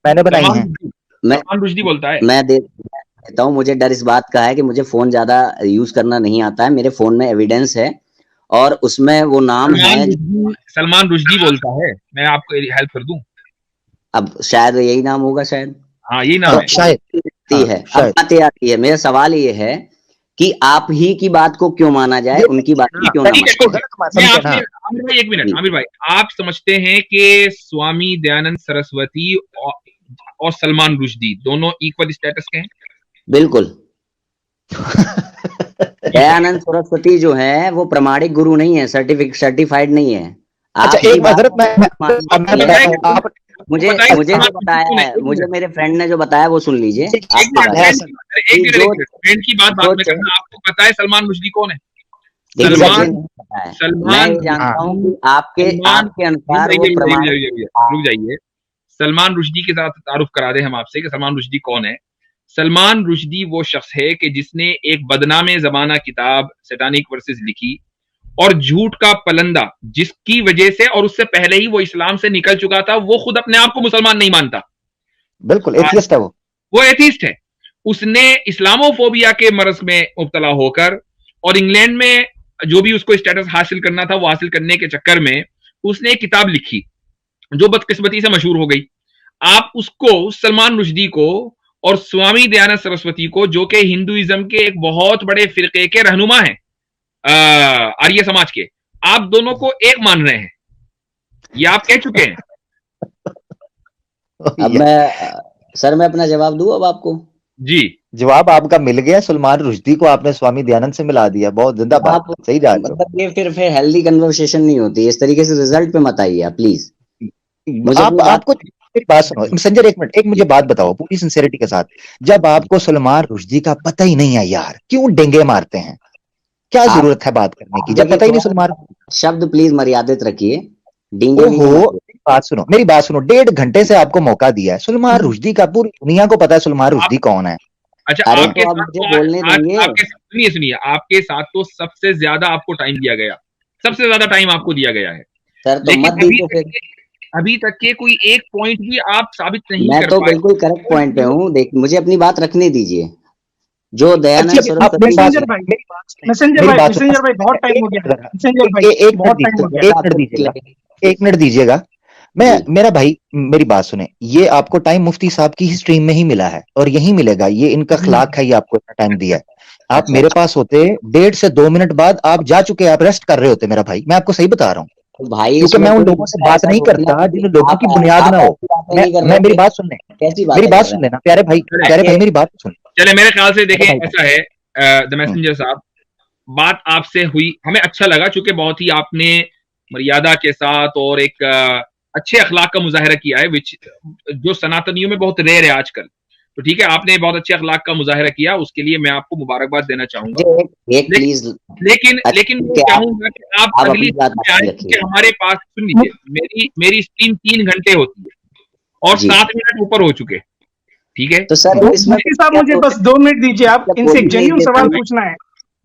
मैंने बनाई सलमान हैं। रुश्दी, मैं सलमान रुश्दी बोलता है। मैं देता हूँ। मुझे डर इस बात का है कि मुझे फोन ज्यादा यूज करना नहीं आता है। मेरे फोन में एविडेंस है और उसमें वो नाम है। सलमान रुश्दी बोलता है, मैं आपको हेल्प कर दूं। अब शायद यही नाम होगा, शायद हाँ यही नाम है। शायद, हाँ, है। अब शायद। बात ये आती है, मेरा सवाल ये है कि आप ही की बात को क्यों माना जाए, ये उनकी बात को क्यों ना ठीक है, माना ठीक है। गलत मैं समझे आपसे, ना। आमिर भाई एक मिनट, जी। आमिर भाई आप समझते हैं कि स्वामी दयानंद सरस्वती और सलमान रुश्दी दोनों इक्वल स्टेटस के हैं? बिल्कुल। दयानंद सरस्वती जो है वो प्रमाणिक गुरु नहीं है, सर्टिफाइड नहीं है। अच्छा, आपकी एक बात हजरत मैं आपको पता है बताता हूँ कि आप। मुझे पता है कि मुझे सलमान जो रुश्दी बताया कौन है? है, एक मुझे मिनट, मेरे फ्रेंड ने जो बताया वो सुन लीजिए। एक आपकी मिनट, बात फ्रेंड की फ्रेंड की बात बाद में जो करना। आपको पता है सलमान रुश्दी कौन है? देखिए मुझे सलमान नहीं पता है। मैं सलमान ये जानता हूँ रुश्दी कि आपके सलमान आपके रुक अनुसार वो जाइए, प्रमाणिक। रुक जाइए। सलमान रुश्दी के साथ तारुफ करा दे हम आपसे कि सलमान रुश्दी कौन है। सलमान रुश्दी वो शख्स है कि जिसने एक बदनामे जमाना किताब सैटानिक वर्सेस लिखी और झूठ का पलंदा, जिसकी वजह से और उससे पहले ही वो इस्लाम से निकल चुका था। वो खुद अपने आप को मुसलमान नहीं मानता, बिल्कुल एथियस्ट है वो एथीस्ट है। उसने इस्लामोफोबिया के मर्ज में मुब्तला होकर और इंग्लैंड में जो भी उसको स्टेटस हासिल करना था वो हासिल करने के चक्कर में उसने एक किताब लिखी जो बदकिस्मती से मशहूर हो गई। आप उसको, सलमान रुश्दी को और स्वामी दयानंद सरस्वती को, जो कि हिंदुइज्म के एक बहुत बड़े फिरके के रहनुमा हैं, आर्य समाज के, आप दोनों को एक मान रहे हैं, ये आप कह चुके हैं। अब मैं अपना जवाब दूं अब आपको? जी जवाब आपका मिल गया। सलमान रुश्दी को आपने स्वामी दयानंद से मिला दिया। बहुत जिंदाबाद, सही जा रहे हो। मतलब ये फिर हेल्दी कन्वर्सेशन नहीं होती इस तरीके से। रिजल्ट पे मत आइए प्लीज। मुझे आपको मेरी बात सुनो मैसेंजर, एक मिनट, एक मुझे बात बताओ पूरी सिंसियरिटी के साथ। जब आपको सलमान रुश्दी का पता ही नहीं है यार, क्यों डेंगे मारते हैं? क्या जरूरत है बात करने की जब पता ही नहीं सलमान? शब्द प्लीज मर्यादित रखिए। डेंगे मेरी बात सुनो, 1.5 घंटे से आपको मौका दिया है। सलमान रुश्दी का पूरी दुनिया को पता है सलमान रुश्दी कौन है। अच्छा, आपके तो साथ सुनिए सुनिए, आपके साथ तो सबसे ज्यादा आपको टाइम दिया गया, सबसे ज्यादा टाइम आपको दिया गया है सर, तो मत दीजिए फिर। अभी तक के कोई एक पॉइंट भी आप साबित नहीं मैं कर तो पाए। बिल्कुल करेक्ट पॉइंट पे हूँ। देख, मुझे अपनी बात रखने दीजिए। जो दयानंद सरस्वती, मैसेंजर भाई बहुत टाइम हो गया। मैसेंजर भाई बहुत टाइम हो गया। एक मिनट दीजिएगा। मेरा भाई मेरी बात सुने, ये आपको टाइम मुफ्ती साहब की ही स्ट्रीम में ही मिला है और यही मिलेगा। ये इनका खिलाक है, ये आपको इतना टाइम दिया है। आप मेरे पास होते 1.5 से 2 मिनट बाद आप जा चुके, आप रेस्ट कर रहे होते मेरा भाई। मैं आपको सही बता रहा हूँ भाई, क्योंकि मैं उन लोगों से बात नहीं करता जिन लोगों की बुनियाद ना हो। मैं मेरी बात सुन लेना प्यारे भाई, मेरी बात सुन। चले, मेरे ख्याल से देखिए ऐसा है द मैसेंजर साहब, बात आपसे हुई, हमें अच्छा लगा चूंकि बहुत ही आपने मर्यादा के साथ और एक अच्छे अखलाक का मुजाहरा किया है, विच जो सनातनियों में बहुत रेयर है आजकल। तो ठीक है, आपने बहुत अच्छे अखलाक का मुजाहरा किया, उसके लिए मैं आपको मुबारकबाद देना चाहूंगा। लेकिन मैं चाहूंगा कि आप अगली कि हमारे पास, सुन लीजिए, मेरी स्ट्रीम 3 घंटे होती है और 7 मिनट ऊपर हो चुके, ठीक है? तो सर साहब मुझे बस 2 मिनट दीजिए, आप इनसे एक जेन्युइन सवाल पूछना है।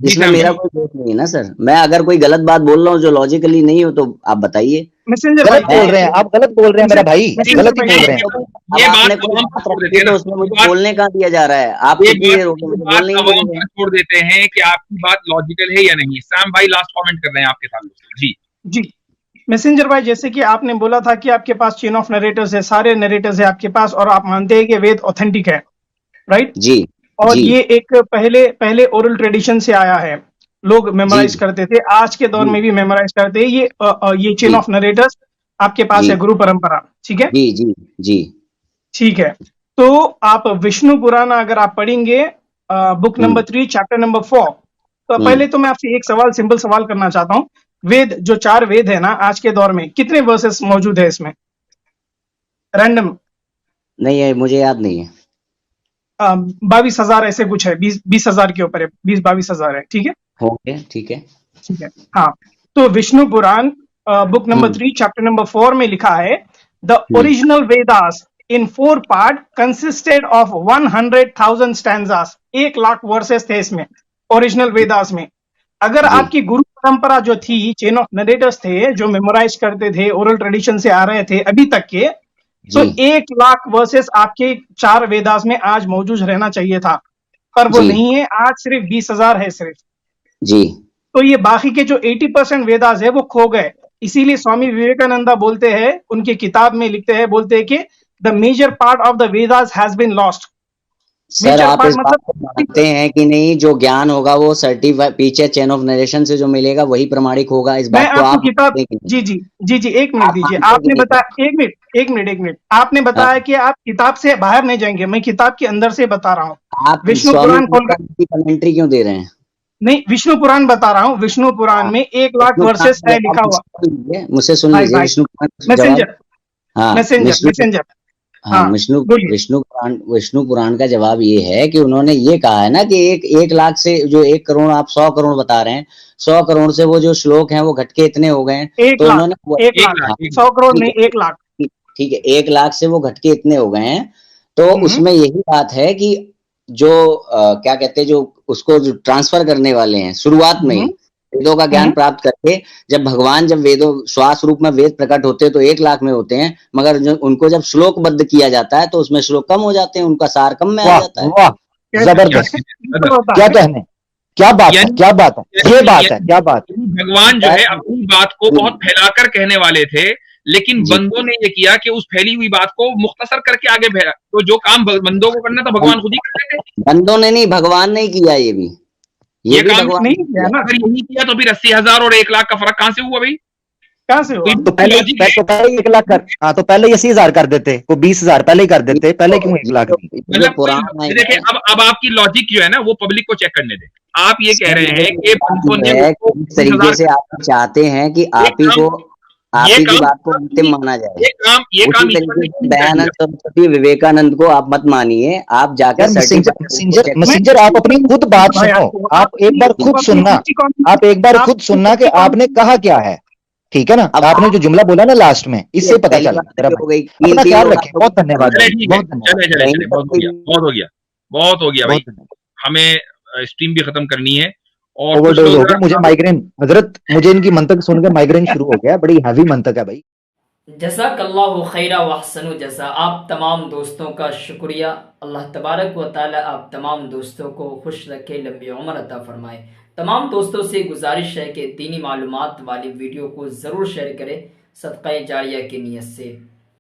इसमें मेरा कोई दोष नहीं है ना सर। मैं अगर कोई गलत बात बोल रहा हूँ जो लॉजिकली नहीं हो तो आप बताइए। गलत बोल रहे हैं आप, गलत बोल रहे हैं मेरा भाई, गलत ही बोल रहे हैं। ये बात तो उसमें मुझे बोलने का दिया जा रहा है, आप छोड़ देते हैं कि आपकी बात लॉजिकल है या नहीं। सैम भाई लास्ट कमेंट कर रहे हैं आपके साथ। जी मैसेंजर भाई, जैसे कि आपने बोला था कि आपके पास चेन ऑफ नरेटर्स है, सारे नरेटर्स है आपके पास और आप मानते हैं कि वेद ऑथेंटिक है, राइट? जी। और ये एक पहले ओरल ट्रेडिशन से आया है, लोग मेमोराइज करते थे, आज के दौर में भी मेमोराइज करते हैं। ये चेन ऑफ नरेटर्स आपके पास है, गुरु परंपरा, ठीक है? जी। ठीक है, तो आप विष्णु पुराण अगर आप पढ़ेंगे बुक नंबर 3 चैप्टर नंबर 4, तो पहले तो मैं आपसे एक सवाल, सिंपल सवाल करना चाहता हूँ। वेद, जो 4 वेद है ना आज के दौर में, कितने वर्सेस मौजूद है इसमें? रैंडम नहीं है, मुझे याद नहीं है। 22,000 ऐसे कुछ है, 20,000 के ऊपर है, 20-22,000 है। ठीक है, ओके, ठीक है। ठीक है। हाँ, तो विष्णु पुराण बुक नंबर 3 चैप्टर नंबर 4 में लिखा है, the original Vedas in 4 part consisted of 100,000 stanzas. 1,00,000 versus थे इसमें ओरिजिनल वेदास में। अगर जी। आपकी गुरु परंपरा जो थी, चेन ऑफ नरेटर्स थे जो मेमोराइज करते थे, ओरल ट्रेडिशन से आ रहे थे अभी तक के, तो जी 1,00,000 वर्सेस आपके 4 वेदास में आज मौजूद रहना चाहिए था, पर वो जी नहीं है। आज सिर्फ 20,000 है सिर्फ। जी तो ये बाकी के जो 80% वेदास है वो खो गए। इसीलिए स्वामी विवेकानंदा बोलते हैं, उनकी किताब में लिखते हैं, बोलते हैं कि the major part of the Vedas has been lost. Sir, major आप पार्ट इस बात को मतलब मानते हैं कि नहीं, जो ज्ञान होगा वो सर्टिफाइड पीछे चेन ऑफ नरेशन से जो मिलेगा वही प्रमाणिक होगा? इस मैं बात को आपको आप किताब, मानते हैं कि नहीं? जी जी जी जी, एक मिनट आप दीजिए। मानते हैं कि आपने नहीं बताया, सर? एक मिनट, आपने हाँ, बताया कि आप किताब से बाहर नहीं जाएंगे, मैं किताब के अंदर से बता रहा हूँ। आप विष्णु स्वामी पुराण खोल कर, विवेकानंद की कमेंट्री क्यों दे रहे हैं? नहीं विष्णु पुराण बता रहा हूँ। विष्णु पुराण हाँ, में 1,00,000 विष्णु पुराण वर्सेस का है जवाब लिखा हुआ। मुझसे सुन भाई लीजिए, भाई, विष्णु पुराण का जवाब। मैसेंजर हाँ, मैसेंजर मैसेंजर, हाँ, हाँ बोलिए। विष्णु पुराण का जवाब ये है कि उन्होंने ये कहा है ना कि 1,00,000 से जो 1 करोड़, आप 100 करोड़ बता रहे हैं, 100 करोड़ से वो जो श्लोक हैं वो घट के इतने हो गए हैं। 1 तो लाख, उन्होंने 1 1 लाख, लाख, हाँ, 100 करोड़ ठीक नहीं, है, 1 लाख। ठीक है, 1,00,000 से वो घट के इतने हो गए हैं। तो हम्म उसमें यही बात है कि जो क्या कहते हैं, जो उसको जो ट्रांसफर करने वाले हैं शुरुआत में ही हम्म वेदों का ज्ञान हम्म प्राप्त करके, जब वेदों श्वास रूप में वेद प्रकट होते हैं तो 1,00,000 में होते हैं, मगर उनको जब श्लोकबद्ध किया जाता है तो उसमें श्लोक कम हो जाते हैं, उनका सार कम में आ वाह जाता है। वाह, क्या जबरदस्त, ब्रदर, होता क्या है? कहने, क्या बात है, यानी क्या बात है, ये बात है, यानी क्या बात भगवान जो है अपनी बात को बहुत फैलाकर कहने वाले थे, लेकिन जी, बंदों ने ये किया कि उस फैली हुई बात को मुख्तसर करके आगे भेजा। तो जो काम बंदों को करना था भगवान खुद ही करते थे। बंदों ने नहीं, भगवान ने ही किया ये ये भी काम भगवान नहीं ने किया किया। ना, अगर यही किया तो फिर 80,000 और 1 लाख का फर्क कहां से हुआ भाई? कहाँ से हुआ? कोई तो पहले लॉजिक है? तो पहले 1,00,000 कर, हाँ तो पहले 80,000 कर देते, को 20,000 पहले ही कर ये देते, पहले क्यों तो 1,00,000 नहीं? ये जो मतलब कोई पुराण ये देखिए, है, अब आपकी लॉजिक जो है ना वो पब्लिक को चेक करने दें। आप ये कह सर, रहे हैं मेरी कि बात बंदों ये ने है उसको कि जिस तरीके 20,000 से आप चाहते हैं कि ये काम आप ये ही की काम बात को अंतिम माना जाए, ये उसी काम ईश्वर तरीके ने से क्यों नहीं कर दिया? दयानंद सरस्वती विवेकानंद को आप मत मानिए, आप जाकर यार मैसेंजर सर्टिफाइड को मैसेंजर चेक मैं मैसेंजर आप अपनी खुद बात भाई सुनो, आपको, आप एक बार खुद सुनना, आप एक बार खुद सुनना कि आपने कहा क्या है, ठीक है ना? अब आपने जो जुमला बोला ना लास्ट में, इससे पता पहली चला बात मेरा ये हो भाई। गई, अपना कीमती ख्याल लोग रखें, बहुत धन्यवाद चले भाई, ठीक है, बहुत धन्यवाद, चले बहुत हो गया, बहुत हो गया, बहुत हो गया भाई। बहुत धन्यवाद। हमें स्ट्रीम भी खत्म करनी है और कुछ ओवरडोज लोग हो गया, मुझे माइग्रेन, हजरत मुझे इनकी मंतक सुन के माइग्रेन शुरू हो गया, बड़ी हैवी मंतक है भाई। जज़ाकल्लाहु खैरा वहसनु जज़ा। आप तमाम दोस्तों का शुक्रिया। अल्लाह तबारक व तआला आप तमाम दोस्तों को खुश रखे, लंबी उम्र अता फरमाए। तमाम दोस्तों से गुजारिश है कि दीनी मालूमात वाली वीडियो को ज़रूर शेयर करें सदक़ा जारिया की नीयत से।